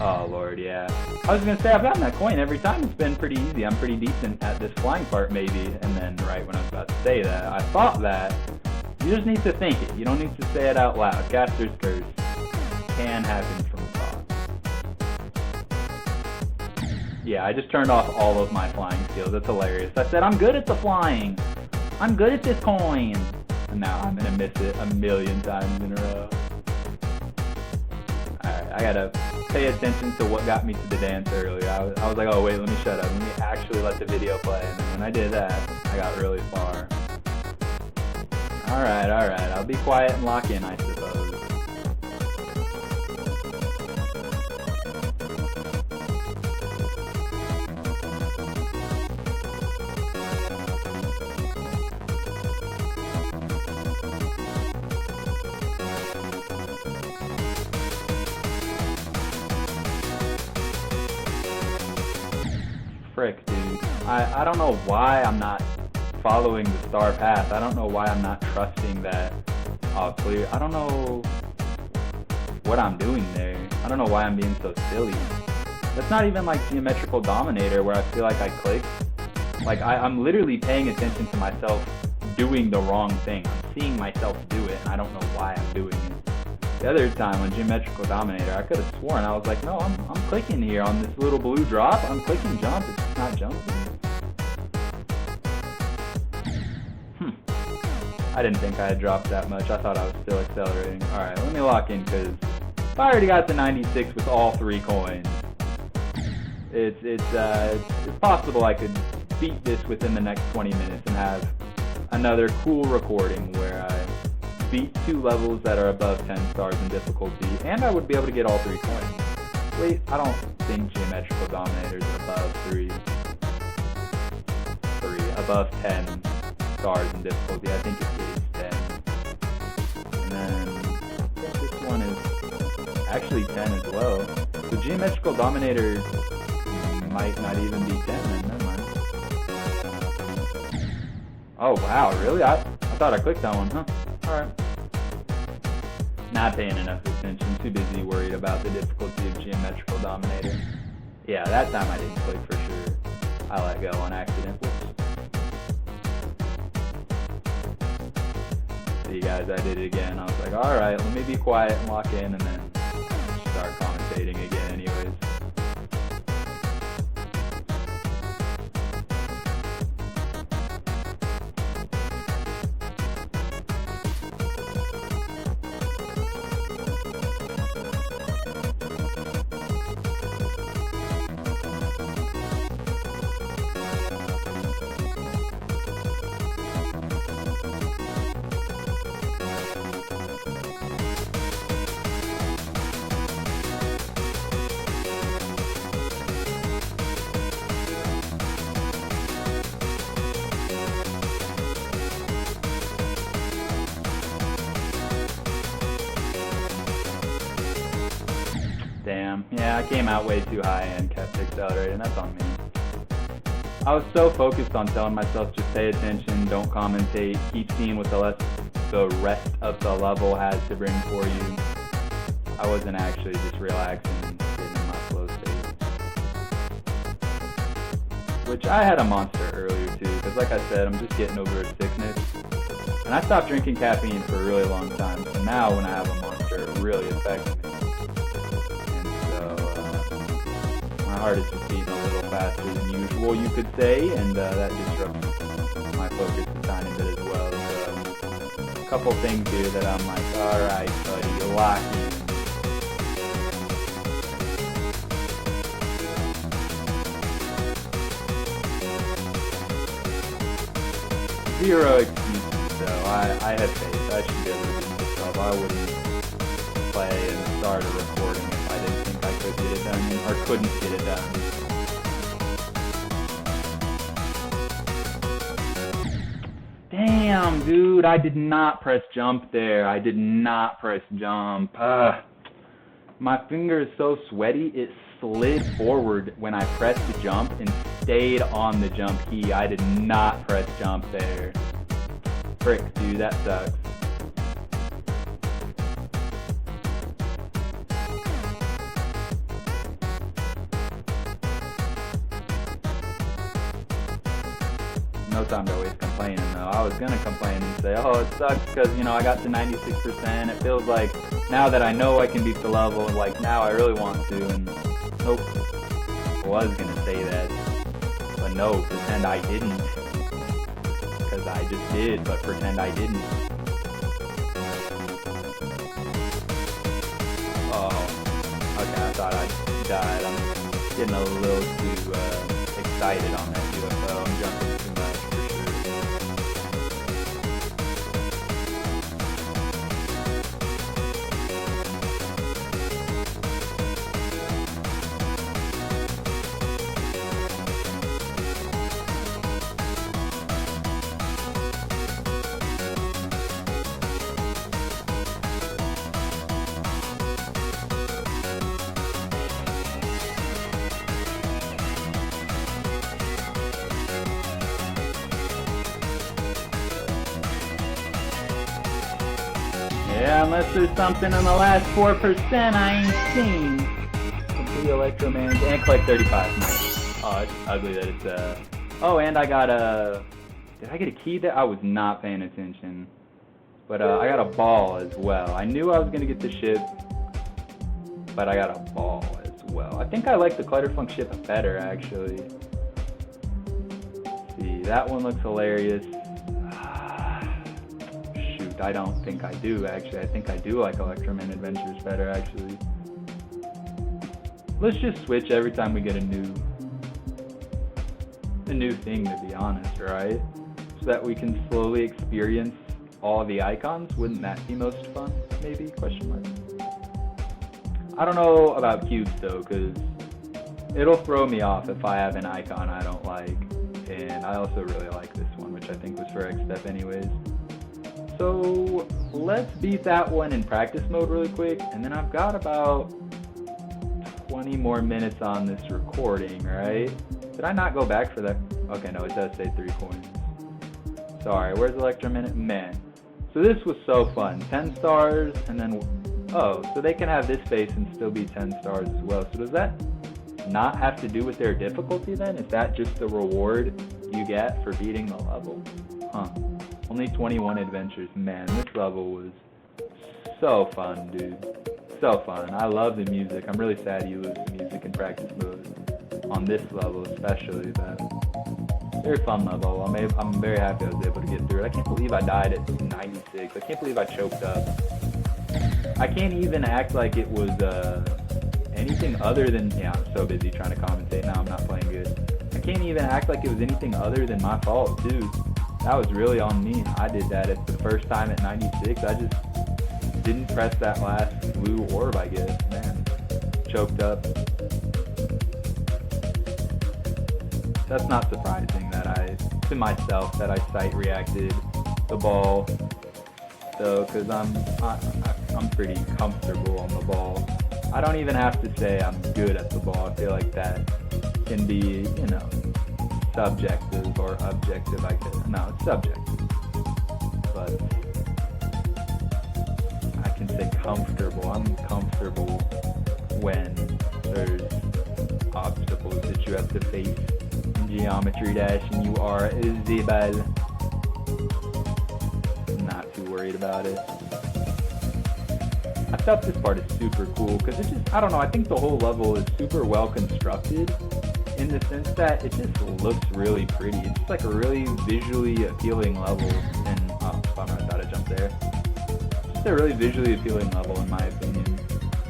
Oh lord, yeah. I was gonna say I've gotten that coin every time. It's been pretty easy. I'm pretty decent at this flying part maybe. And then right when I was about to say that, I thought that You just need to think it. You don't need to say it out loud. Caster's curse can happen from thought. Yeah, I just turned off all of my flying skills. That's hilarious. I said, I'm good at the flying. I'm good at this coin. And now I'm going to miss it a million times in a row. Alright, I got to pay attention to what got me to the dance earlier. I was like, oh wait, let me shut up. Let me actually let the video play. And then when I did that, I got really far. Alright, I'll be quiet and lock in, I suppose. Frick, dude. I don't know why I'm not following the star path. I don't know why I'm not trusting that I'll clear. I don't know what I'm doing there. I don't know why I'm being so silly. That's not even like Geometrical Dominator where I feel like I click. Like I'm literally paying attention to myself doing the wrong thing. I'm seeing myself do it and I don't know why I'm doing it. The other time on Geometrical Dominator, I could have sworn, I was like, no, I'm clicking here on this little blue drop. I'm clicking jump, it's just not jumping. I didn't think I had dropped that much. I thought I was still accelerating. Alright, let me lock in, because if I already got to 96 with all 3 coins, it's possible I could beat this within the next 20 minutes and have another cool recording where I beat 2 levels that are above 10 stars in difficulty, and I would be able to get all 3 coins. Wait, I don't think Geometrical Dominator is above 3. Above 10 stars in difficulty. I think it is 10. And then I think this one is actually 10 as well. The Geometrical Dominator might not even be 10 then, never mind. Oh wow, really? I thought I clicked that one, huh? Alright. Not paying enough attention, too busy worried about the difficulty of Geometrical Dominator. Yeah, that time I didn't click for sure. I let go on accident. Whoops. See guys, I did it again. I was like, alright, let me be quiet and lock in and then start commentating again anyways. Damn, yeah, I came out way too high and kept accelerating, that's on me. I was so focused on telling myself just pay attention, don't commentate, keep seeing what the rest of the level has to bring for you. I wasn't actually just relaxing and getting in my flow state. Which I had a monster earlier too, because like I said, I'm just getting over a sickness. And I stopped drinking caffeine for a really long time, so now when I have a monster, it really affects me. My heart is just beating a little faster than usual, you could say, and that disrupts my focus a tiny bit as well. So, a couple things here that I'm like, alright buddy, you're locked in. Zero excuses though, I have faith, I should be able to do myself. I wouldn't play and start a recording if I didn't think I could get it done, or couldn't get it done. Damn, dude, I did not press jump there. I did not press jump. My finger is so sweaty, it slid forward when I pressed the jump and stayed on the jump key. I did not press jump there. Frick, dude, that sucks. No time to waste. complaining though. I was gonna complain and say, oh, it sucks because, you know, I got to 96%. It feels like now that I know I can beat the level, like now I really want to, and nope. I was gonna say that, but no, pretend I didn't. Because I just did, but pretend I didn't. Oh, okay, I thought I died. I'm getting a little too excited on that UFO. I'm jumping too much for sure. Yeah, unless there's something in the last 4% I ain't seen. Complete Electromans and collect 35. Nice. Oh, it's ugly that it's oh, and I got a... Did I get a key there? I was not paying attention. But I got a ball as well. I knew I was going to get the ship, but I got a ball as well. I think I like the Clutterfunk ship better, actually. Let's see, that one looks hilarious. I don't think I do, actually. I think I do like Electroman Adventures better, actually. Let's just switch every time we get a new thing, to be honest, right? So that we can slowly experience all the icons. Wouldn't that be most fun, maybe? Question mark. I don't know about cubes, though, because it'll throw me off if I have an icon I don't like. And I also really like this one, which I think was for X-Step anyways. So let's beat that one in practice mode really quick, and then I've got about 20 more minutes on this recording, right? Did I not go back for that? Okay, no, it does say 3 coins. Sorry, where's Electroman? Man. So this was so fun. 10 stars, and then, oh, so they can have this base and still be 10 stars as well. So does that not have to do with their difficulty then? Is that just the reward you get for beating the level? Huh. Only 21 adventures. Man, this level was so fun, dude. So fun. I love the music. I'm really sad you lose the music in practice mode. On this level especially, but very fun level. I'm very happy I was able to get through it. I can't believe I died at 96. I can't believe I choked up. I can't even act like it was anything other than... Yeah, I'm so busy trying to commentate now. I'm not playing good. I can't even act like it was anything other than my fault, too. That was really on me. I did that at the first time at 96. I just didn't press that last blue orb, I guess. Man, choked up. That's not surprising that to myself, that I sight reacted the ball, though, because I'm pretty comfortable on the ball. I don't even have to say I'm good at the ball. I feel like that can be, you know, subjective or objective, I guess. No, it's subjective. But I can say comfortable. I'm comfortable when there's obstacles that you have to face in Geometry Dash and you are Zebal. Not too worried about it. I thought this part is super cool because it just, I don't know, I think the whole level is super well constructed. In the sense that it just looks really pretty. It's just like a really visually appealing level. And oh, bummer, I thought I jumped there. Just a really visually appealing level, in my opinion.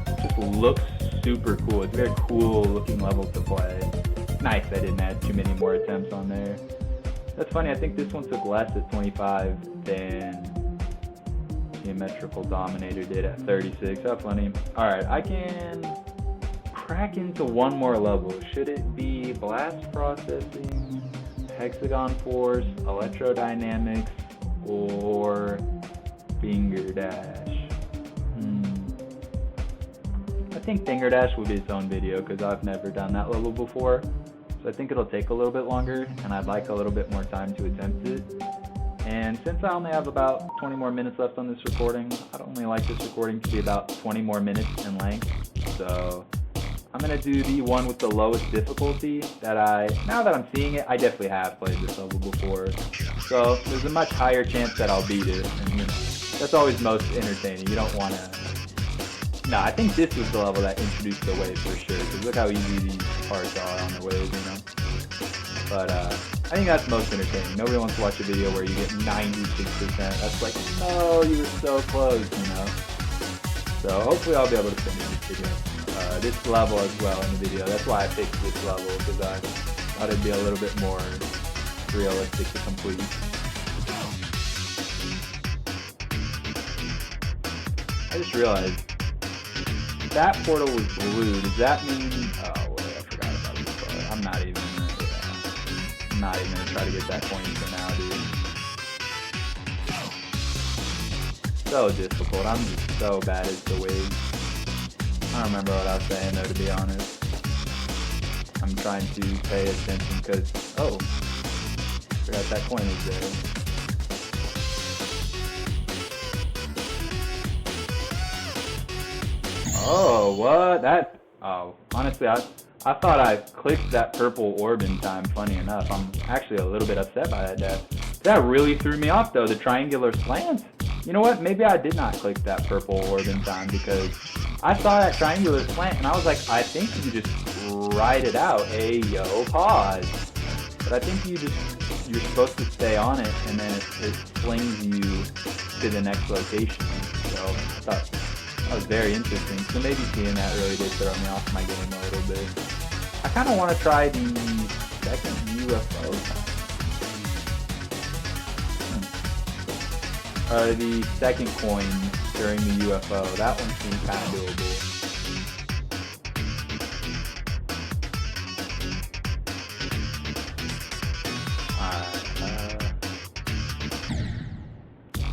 It just looks super cool. It's a very cool looking level to play. Nice, I didn't add too many more attempts on there. That's funny. I think this one took less at 25 than Geometrical Dominator did at 36. How funny. All right, I can crack into one more level. Should it be blast processing, hexagon force, electrodynamics, or finger dash? I think finger dash will be its own video because I've never done that level before. So I think it'll take a little bit longer and I'd like a little bit more time to attempt it. And since I only have about 20 more minutes left on this recording, I'd only like this recording to be about 20 more minutes in length. So I'm gonna do the one with the lowest difficulty that now that I'm seeing it, I definitely have played this level before. So there's a much higher chance that I'll beat it, and you know, that's always most entertaining. You don't wanna, no, I think this was the level that introduced the wave for sure, because look how easy these parts are on the wave, you know. But I think that's most entertaining. Nobody wants to watch a video where you get 96%. That's like, no, you were so close, you know. So hopefully I'll be able to finish this video. This level as well in the video. That's why I picked this level, because I thought it'd be a little bit more realistic to complete. I just realized that portal was blue. Does that mean? Oh wait, I forgot about this part. I'm not even gonna try to get that coin for now, dude. So difficult. I'm just so bad at the waves. I don't remember what I was saying though, to be honest. I'm trying to pay attention because, oh, forgot that coin was there. Oh, what? That, oh, honestly, I thought I clicked that purple orb in time, funny enough. I'm actually a little bit upset by that death. That really threw me off though, the triangular slants. You know what? Maybe I did not click that purple orb in time, because I saw that triangular slant and I was like, I think you just ride it out. Hey, yo, pause. But I think you're supposed to stay on it, and then it flings you to the next location. So I thought that was very interesting. So maybe seeing that really did throw me off my game a little bit. I kind of want to try the second UFO time. Or the second coin during the UFO. That one seemed kind of doable.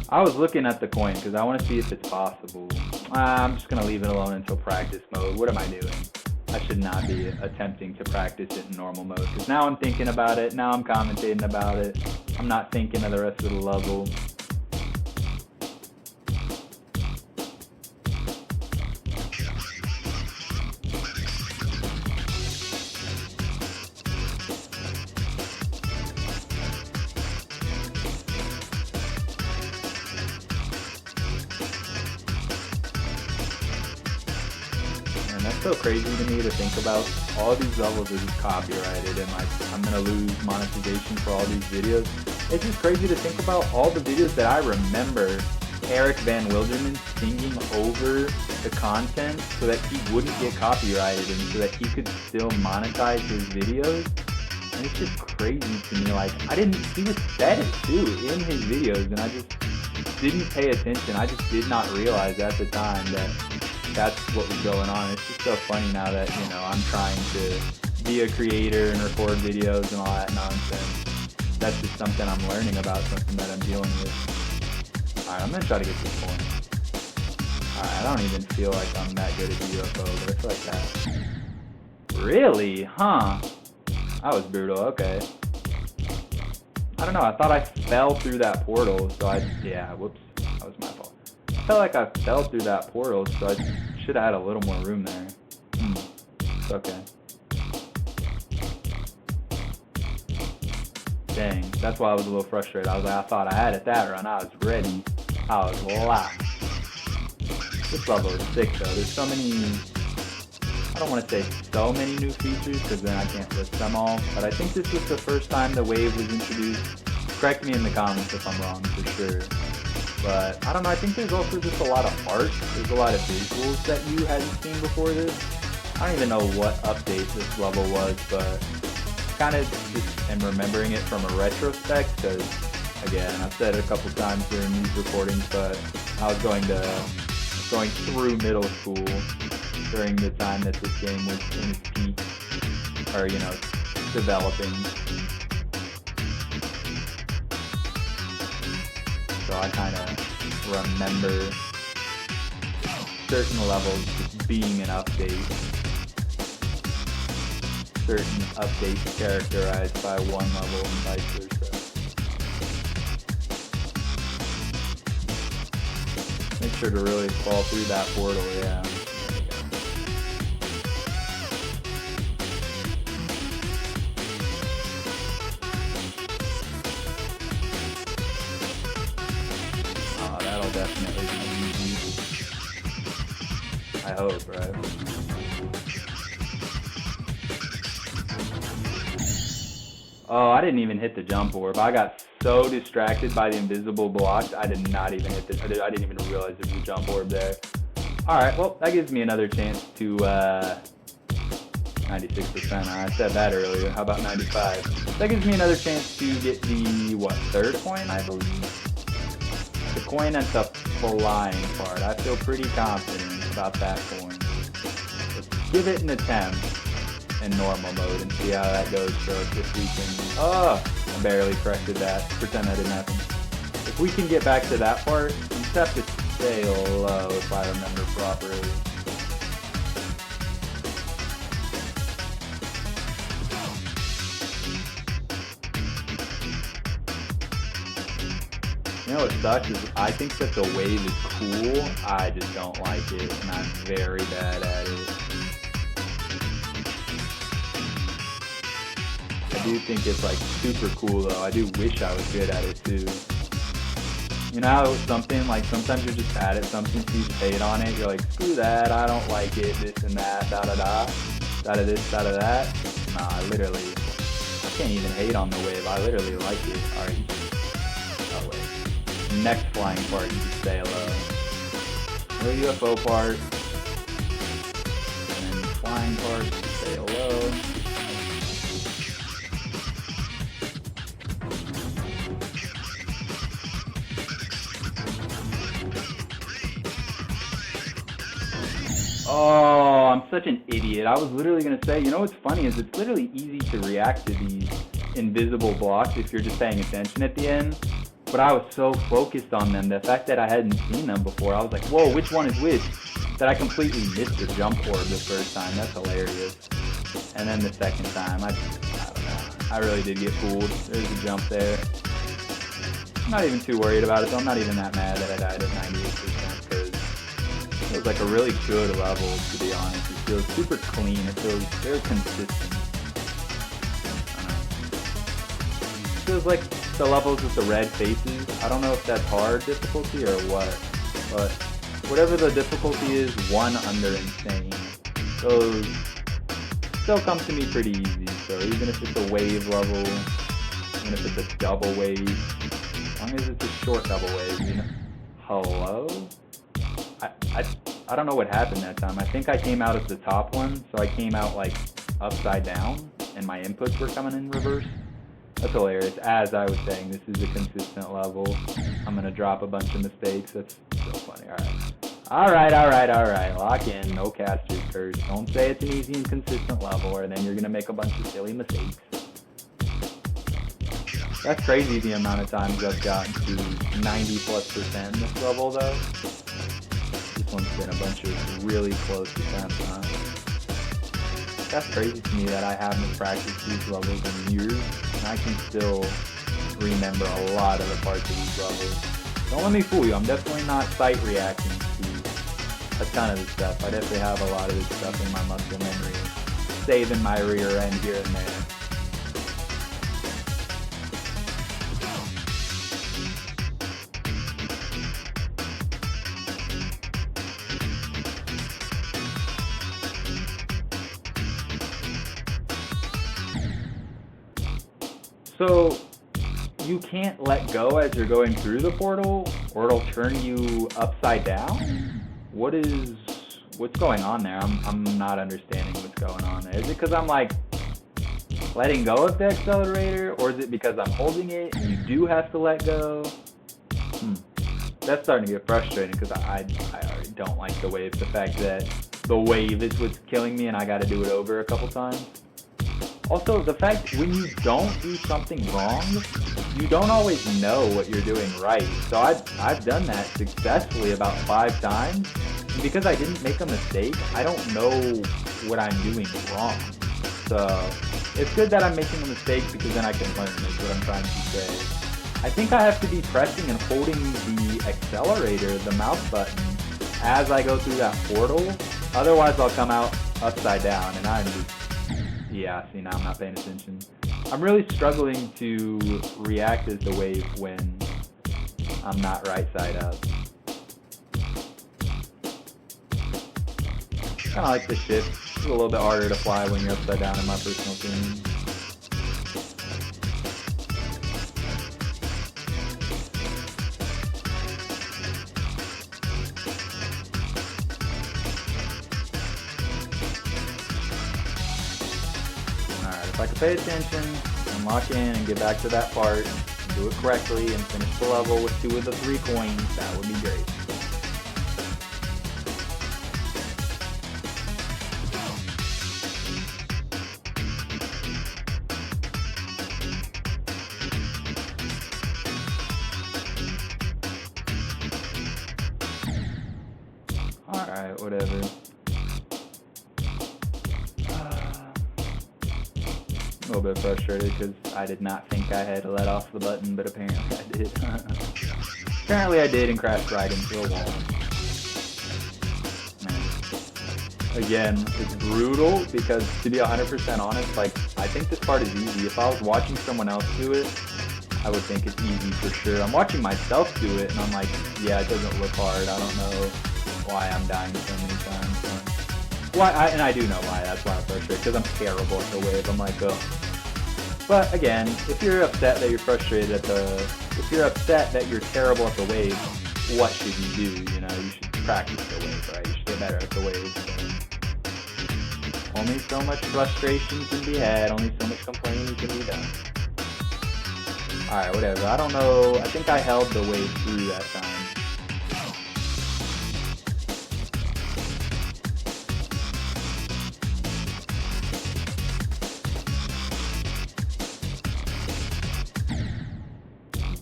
I was looking at the coin because I want to see if it's possible. I'm just going to leave it alone until practice mode. What am I doing? I should not be attempting to practice it in normal mode, because now I'm thinking about it. Now I'm commentating about it. I'm not thinking of the rest of the level. That's so crazy to me to think about. All these levels are just copyrighted, and like I'm gonna lose monetization for all these videos. It's just crazy to think about all the videos that I remember Eric Van Wilderman singing over the content so that he wouldn't get copyrighted and so that he could still monetize his videos. And it's just crazy to me. Like, he just said it too in his videos, and I just didn't pay attention. I just did not realize at the time that that's what was going on. It's just so funny now that, you know, I'm trying to be a creator and record videos and all that nonsense. That's just something I'm learning about, something that I'm dealing with. Alright, I'm gonna try to get this point. Alright, I don't even feel like I'm that good at UFO, but I feel like that. Really? Huh? That was brutal, okay. I don't know, I thought I fell through that portal, so yeah, whoops, that was my fault. I felt like I fell through that portal, so I should have had a little more room there. It's okay. Dang, that's why I was a little frustrated. I was like, I thought I had it that run. I was ready. I was locked. This level is sick though. There's so many, I don't want to say so many new features because then I can't list them all, but I think this was the first time the wave was introduced. Correct me in the comments if I'm wrong, for sure. But I don't know, I think there's also just a lot of art. There's a lot of visuals that you hadn't seen before this. I don't even know what update this level was, but kind of just am remembering it from a retrospect because, again, I've said it a couple times during these recordings, but I was going through middle school during the time that this game was in its peak, or, you know, developing. So I kind of remember certain levels just being an update. Certain updates characterized by one level and vice versa. Make sure to really fall through that portal, yeah. that'll definitely be easy. I hope, right? Oh, I didn't even hit the jump orb. I got so distracted by the invisible blocks, I did not even hit the, I didn't even realize there was a jump orb there. Alright, well, that gives me another chance to, 96%. I said that earlier. How about 95? That gives me another chance to get the, what, third coin, I believe? The coin at the flying part. I feel pretty confident about that coin. Let's give it an attempt in normal mode and see how that goes for us if we can... Oh! I barely corrected that. Pretend that didn't happen. If we can get back to that part, you just have to stay low if I remember properly. You know what sucks is I think that the wave is cool, I just don't like it, and I'm very bad at it. I do think it's like super cool though, I do wish I was good at it too. You know how something, like sometimes you're just bad at something, so you just hate on it, you're like, screw that, I don't like it, this and that, da-da-da, da-da-this, da-da-that. Nah, I can't even hate on the wave, I literally like it. Alright. Oh wait. Next flying part, you just stay low. No UFO part. And then flying part, you stay low. Oh, I'm such an idiot. I was literally going to say, you know what's funny is it's literally easy to react to these invisible blocks if you're just paying attention at the end. But I was so focused on them, the fact that I hadn't seen them before, I was like, whoa, which one is which? That I completely missed the jump orb the first time. That's hilarious. And then the second time, I don't know. I really did get fooled. There's a jump there. I'm not even too worried about it, though. I'm not even that mad that I died at 98% because it was like a really good level, to be honest. It feels super clean. It feels very consistent. It feels like the levels with the red faces. I don't know if that's hard difficulty or what, but whatever the difficulty is, 1 under insane, those still come to me pretty easy. So even if it's a wave level, even if it's a double wave, as long as it's a short double wave, you know. Hello? I don't know what happened that time. I think I came out as the top one, so I came out like upside down, and my inputs were coming in reverse. That's hilarious. As I was saying, this is a consistent level. I'm going to drop a bunch of mistakes. That's so funny. Alright. Lock in. No caster's curse. Don't say it's an easy and consistent level, or then you're going to make a bunch of silly mistakes. That's crazy the amount of times I've gotten to 90+% in this level, though. This one's been a bunch of really close attempts, huh? That's crazy to me that I haven't practiced these levels in years, and I can still remember a lot of the parts of these levels. Don't let me fool you, I'm definitely not sight reacting to a ton of this stuff. I definitely have a lot of this stuff in my muscle memory, saving my rear end here and there. So, you can't let go as you're going through the portal, or it'll turn you upside down? What's going on there? I'm not understanding what's going on there. Is it because I'm like letting go of the accelerator, or is it because I'm holding it and you do have to let go? That's starting to get frustrating because I already don't like the wave. The fact that the wave is what's killing me and I got to do it over a couple times. Also, the fact when you don't do something wrong, you don't always know what you're doing right. So I've done that successfully about 5 times, and because I didn't make a mistake, I don't know what I'm doing wrong. So it's good that I'm making a mistake because then I can learn is what I'm trying to say. I think I have to be pressing and holding the accelerator, the mouse button, as I go through that portal. Otherwise, I'll come out upside down, and I'm just... Yeah, see, now I'm not paying attention. I'm really struggling to react as the wave when I'm not right side up. Kind of like the shift. It's a little bit harder to fly when you're upside down in my personal opinion. Alright, if I could pay attention and lock in and get back to that part, and do it correctly and finish the level with 2 of the 3 coins, that would be great. Alright, whatever. A little bit frustrated because I did not think I had to let off the button, but apparently I did. Apparently I did and crashed right into a wall. Man. Again, it's brutal because, to be 100% honest, like, I think this part is easy. If I was watching someone else do it, I would think it's easy for sure. I'm watching myself do it and I'm like, yeah, it doesn't look hard. I don't know why I'm dying so many times. So. And I do know why. That's why I'm frustrated, because I'm terrible at the wave. I'm like, oh. But again, if you're upset that you're frustrated at if you're upset that you're terrible at the wave, what should you do? You know, you should practice the wave, right? You should get better at the wave. So. Only so much frustration can be had. Only so much complaining can be done. Alright, whatever. I don't know. I think I held the wave through that time.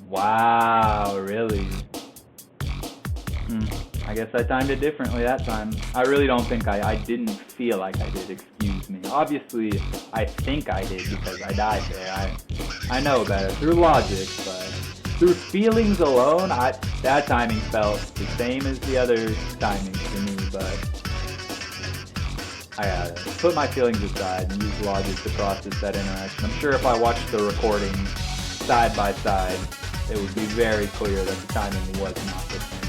Wow, really? I guess I timed it differently that time. I really don't think I didn't feel like I did, excuse me. Obviously, I think I did because I died there. I know better through logic, but through feelings alone, that timing felt the same as the other timings to me, but I gotta put my feelings aside and use logic to process that interaction. I'm sure if I watched the recording side by side, it would be very clear that the timing was not the same.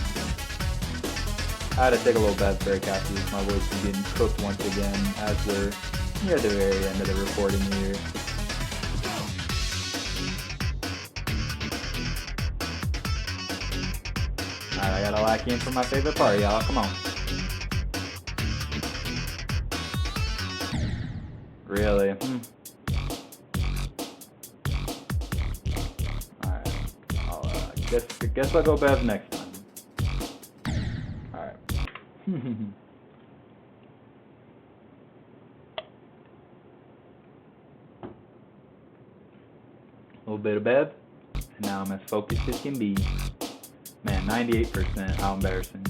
I had to take a little bath break after this. My voice is getting cooked once again as we're near the very end of the recording here. Alright, I gotta lock in for my favorite part, y'all. Come on. Really? Guess I'll go Bev next time. Alright. A little bit of Bev, and now I'm as focused as can be. Man, 98%, how embarrassing.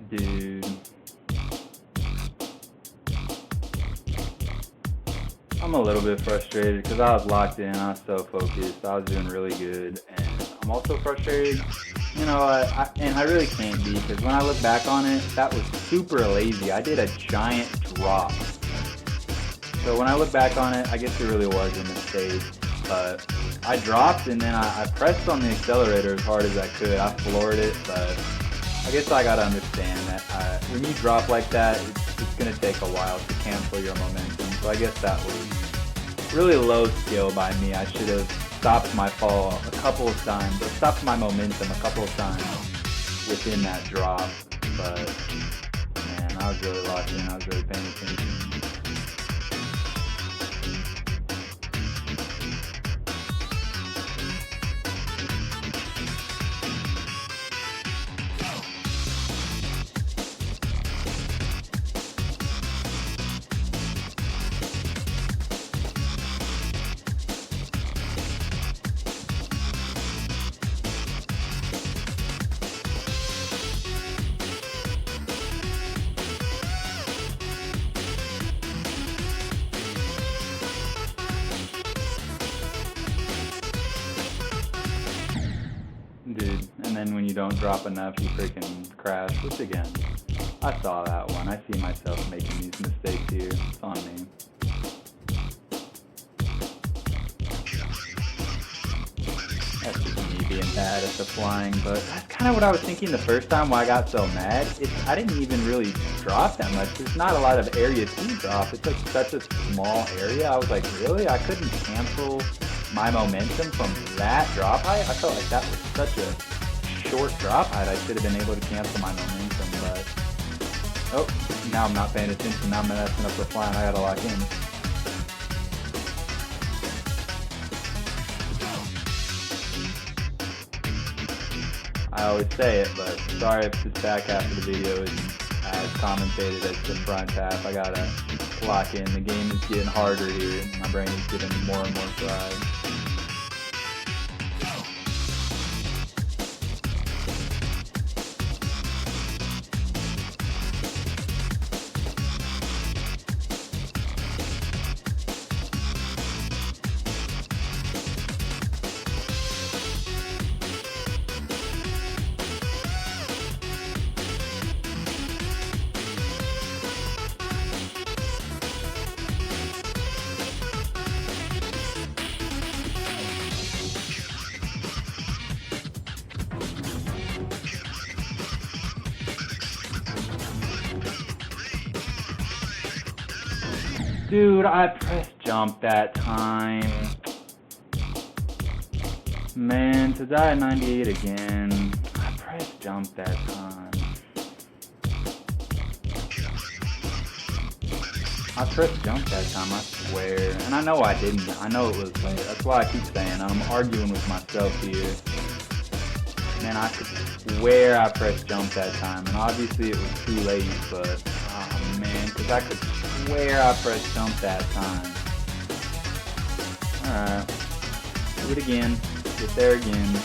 Dude. I'm a little bit frustrated because I was locked in, I was so focused, I was doing really good, and I'm also frustrated, you know, and I really can't be, because when I look back on it, that was super lazy. I did a giant drop. So when I look back on it, I guess it really was a mistake. but I dropped and then I pressed on the accelerator as hard as I could. I floored it, but I guess I gotta understand that when you drop like that, it's gonna take a while to cancel your momentum. So I guess that was really low skill by me. I should have stopped my fall a couple of times, or stopped my momentum a couple of times within that drop. But man, I was really locked in. I was really paying attention. Dude, and then when you don't drop enough, you freaking crash, which again, I saw that one. I see myself making these mistakes here. It's on me. That's just me being bad at the flying, but that's kind of what I was thinking the first time why I got so mad. I didn't even really drop that much. There's not a lot of area to drop. It's like such a small area. I was like, really? I couldn't cancel my momentum from that drop height? I felt like that was such a short drop height. I should have been able to cancel my momentum, but oh, now I'm not paying attention. Now I'm messing up the flying. I gotta lock in. I always say it, but sorry if this back half of the video isn't as commentated as the front half. I gotta lock in. The game is getting harder here. My brain is getting more and more fried. Dude, I pressed jump that time. Man, to die at 98 again. I pressed jump that time. I pressed jump that time, I swear. And I know I didn't. I know it was late. That's why I keep saying I'm arguing with myself here. Man, I could swear I pressed jump that time. And obviously it was too late, but oh man, because I could swear I pressed jump that time. Alright. Do it again. Get there again.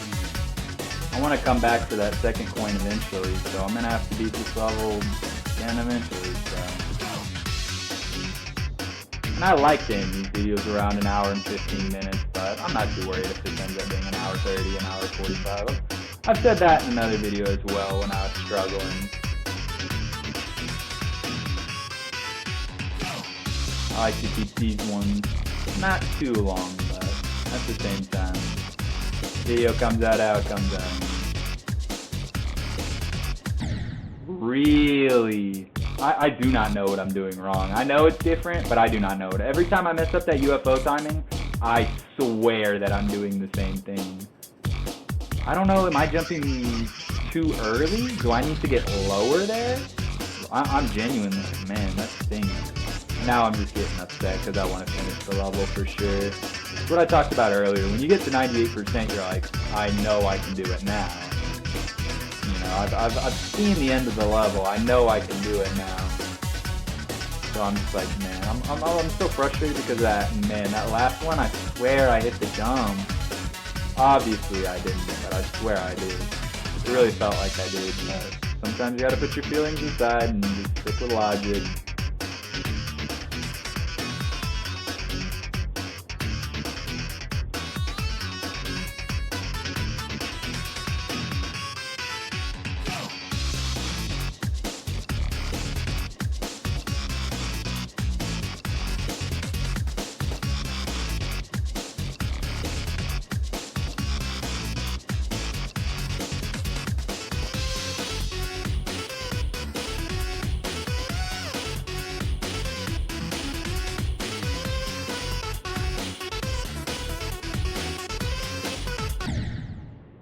I want to come back for that second coin eventually, so I'm going to have to beat this level again eventually, so. And I like to end these videos around an hour and 15 minutes, but I'm not too worried if this ends up being an hour 30, an hour 45. I've said that in another video as well when I was struggling. I like to keep these ones not too long, but at the same time, video comes out how it comes out. Really? I do not know what I'm doing wrong. I know it's different, but I do not know it. Every time I mess up that UFO timing, I swear that I'm doing the same thing. I don't know, am I jumping too early? Do I need to get lower there? I'm genuinely, man, that stinks. Now I'm just getting upset because I want to finish the level for sure. It's what I talked about earlier. When you get to 98%, you're like, I know I can do it now. You know, I've seen the end of the level. I know I can do it now. So I'm just like, man, I'm so frustrated because of that. And man, that last one, I swear I hit the jump. Obviously I didn't, but I swear I did. It really felt like I did. But sometimes you gotta put your feelings aside and just stick with logic.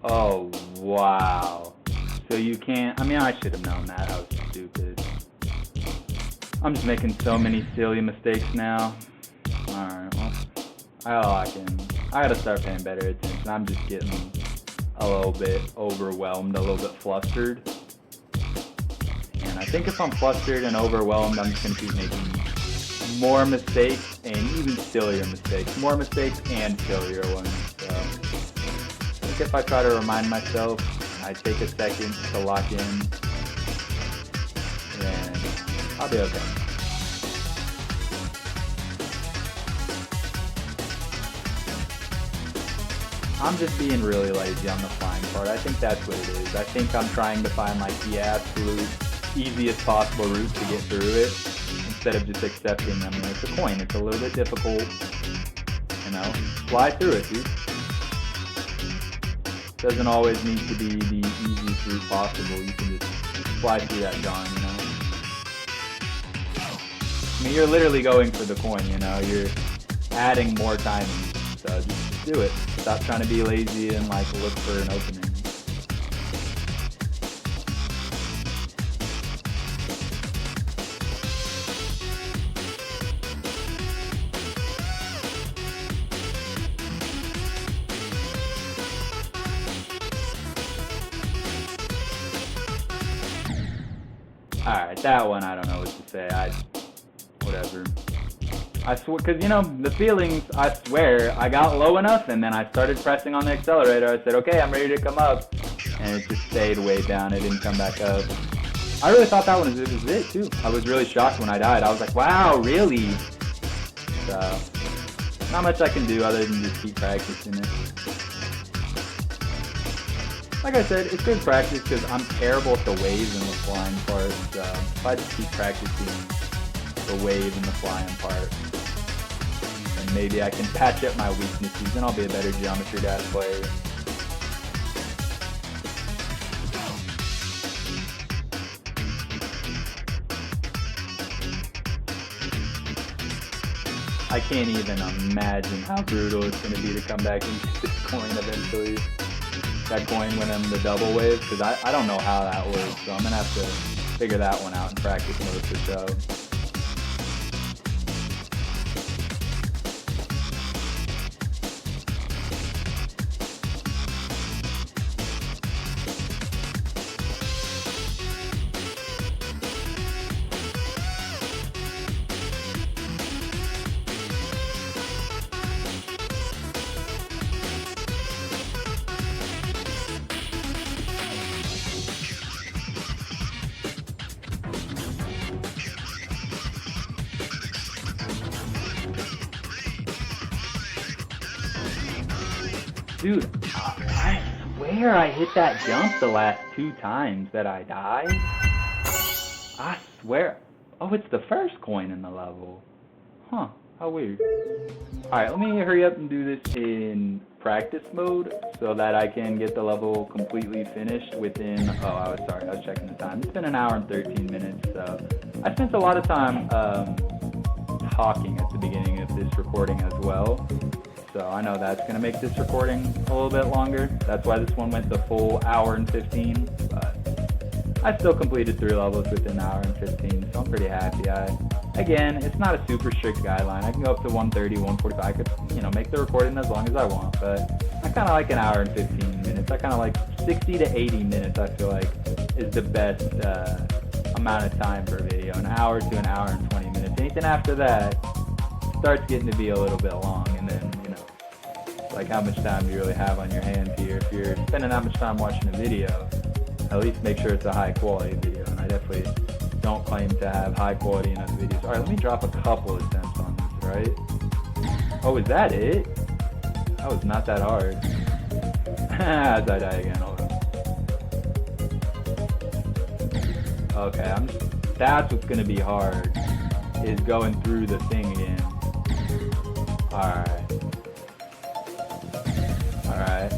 Oh, wow. So you can't, I mean, I should have known that. I was stupid. I'm just making so many silly mistakes now. Alright, well, I gotta start paying better attention. I'm just getting a little bit overwhelmed, a little bit flustered. And I think if I'm flustered and overwhelmed, I'm just gonna keep making more mistakes and even sillier mistakes. More mistakes and sillier ones. So I think if I try to remind myself, I take a second to lock in, then I'll be okay. I'm just being really lazy on the flying part. I think that's what it is. I think I'm trying to find like the absolute easiest possible route to get through it instead of just accepting, I mean, it's a coin. It's a little bit difficult, you know, fly through it, dude. Doesn't always need to be the easiest route possible. You can just fly through that John, you know. I mean, you're literally going for the coin, you know. You're adding more timing, so just do it. Stop trying to be lazy and like look for an opening. Alright, that one I don't know what to say. Whatever. I swear, because you know, the feelings, I swear, I got low enough and then I started pressing on the accelerator. I said, okay, I'm ready to come up. And it just stayed way down. It didn't come back up. I really thought that one was it, too. I was really shocked when I died. I was like, wow, really? So, not much I can do other than just keep practicing it. Like I said, it's good practice because I'm terrible at the wave and the flying part. So, if I just keep practicing the wave and the flying part, and maybe I can patch up my weaknesses, and I'll be a better Geometry Dash player. I can't even imagine how brutal it's going to be to come back and get this coin eventually. That coin when I'm the double wave, because I don't know how that works, so I'm going to have to figure that one out and practice mode for show. Dude, I swear I hit that jump the last 2 times that I died. I swear. Oh, it's the first coin in the level. Huh, how weird. Alright, let me hurry up and do this in practice mode so that I can get the level completely finished within, I was checking the time. It's been an hour and 13 minutes, so I spent a lot of time talking at the beginning of this recording as well. So I know that's going to make this recording a little bit longer. That's why this one went the full hour and 15. But I still completed 3 levels within an hour and 15, so I'm pretty happy. Again, it's not a super strict guideline. I can go up to 130, 145. I could, make the recording as long as I want. But I kind of like an hour and 15 minutes. I kind of like 60 to 80 minutes, I feel like, is the best amount of time for a video. An hour to an hour and 20 minutes. Anything after that starts getting to be a little bit long, and then, like how much time do you really have on your hands here? If you're spending that much time watching a video, at least make sure it's a high quality video, and I definitely don't claim to have high quality enough videos. Alright, let me drop a couple of cents on this, right? Oh, is that it? That was not that hard. As I die again, hold on. Okay, that's what's gonna be hard, is going through the thing again. Alright. Alright.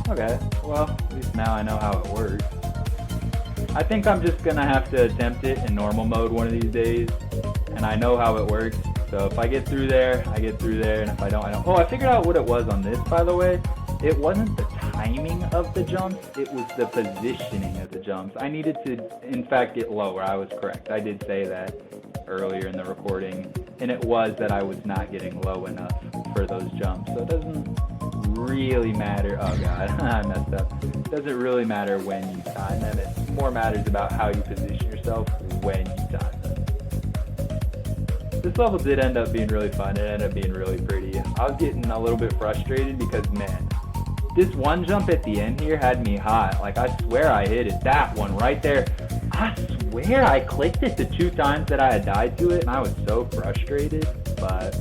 Okay, well, at least now I know how it works. I think I'm just gonna have to attempt it in normal mode one of these days, and I know how it works. So if I get through there, I get through there, and if I don't, I don't. Oh, I figured out what it was on this, by the way. It wasn't the timing of the jumps, it was the positioning of the jumps. I needed to, in fact, get lower. I was correct. I did say that earlier in the recording, and it was that I was not getting low enough for those jumps. So it doesn't really matter. Oh god, I messed up. It doesn't really matter when you time them. It more matters about how you position yourself when you time them. This level did end up being really fun. It ended up being really pretty. I was getting a little bit frustrated because, man, this one jump at the end here had me hot. Like, I swear I hit it. That one right there. I swear I clicked it the 2 times that I had died to it, and I was so frustrated. But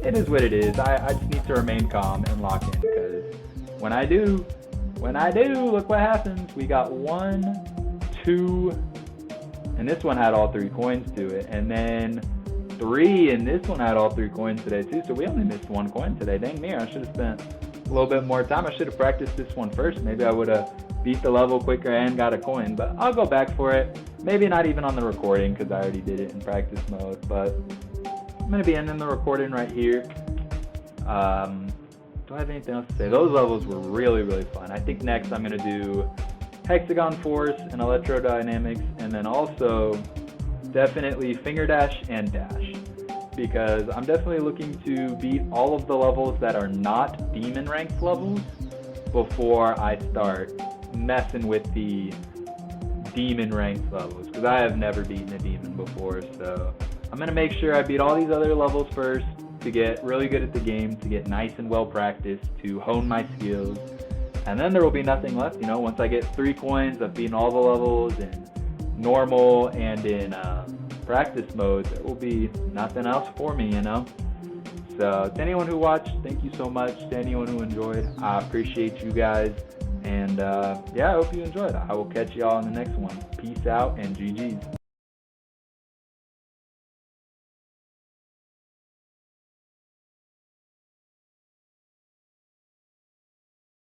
it is what it is. I just need to remain calm and lock in, because when I do, look what happens. We got 1, 2, and this one had all 3 coins to it. And then 3, and this one had all 3 coins today too. So we only missed 1 coin today. Dang me, I should have spent a little bit more time. I should have practiced this one first. Maybe I would have beat the level quicker and got a coin, but I'll go back for it. Maybe not even on the recording, because I already did it in practice mode, but I'm going to be ending the recording right here. Do I have anything else to say? Those levels were really, really fun. I think next I'm going to do Hexagon Force and Electrodynamics, and then also definitely Finger Dash and Dash, because I'm definitely looking to beat all of the levels that are not demon ranked levels before I start messing with the demon ranked levels, because I have never beaten a demon before. So I'm going to make sure I beat all these other levels first to get really good at the game, to get nice and well practiced, to hone my skills, and then there will be nothing left. You know, once I get 3 coins, I've beaten all the levels in normal and in practice mode, there will be nothing else for me, you know. So to anyone who watched, thank you so much. To anyone who enjoyed, I appreciate you guys, and yeah, I hope you enjoyed. I will catch y'all in the next one. Peace out and GG's.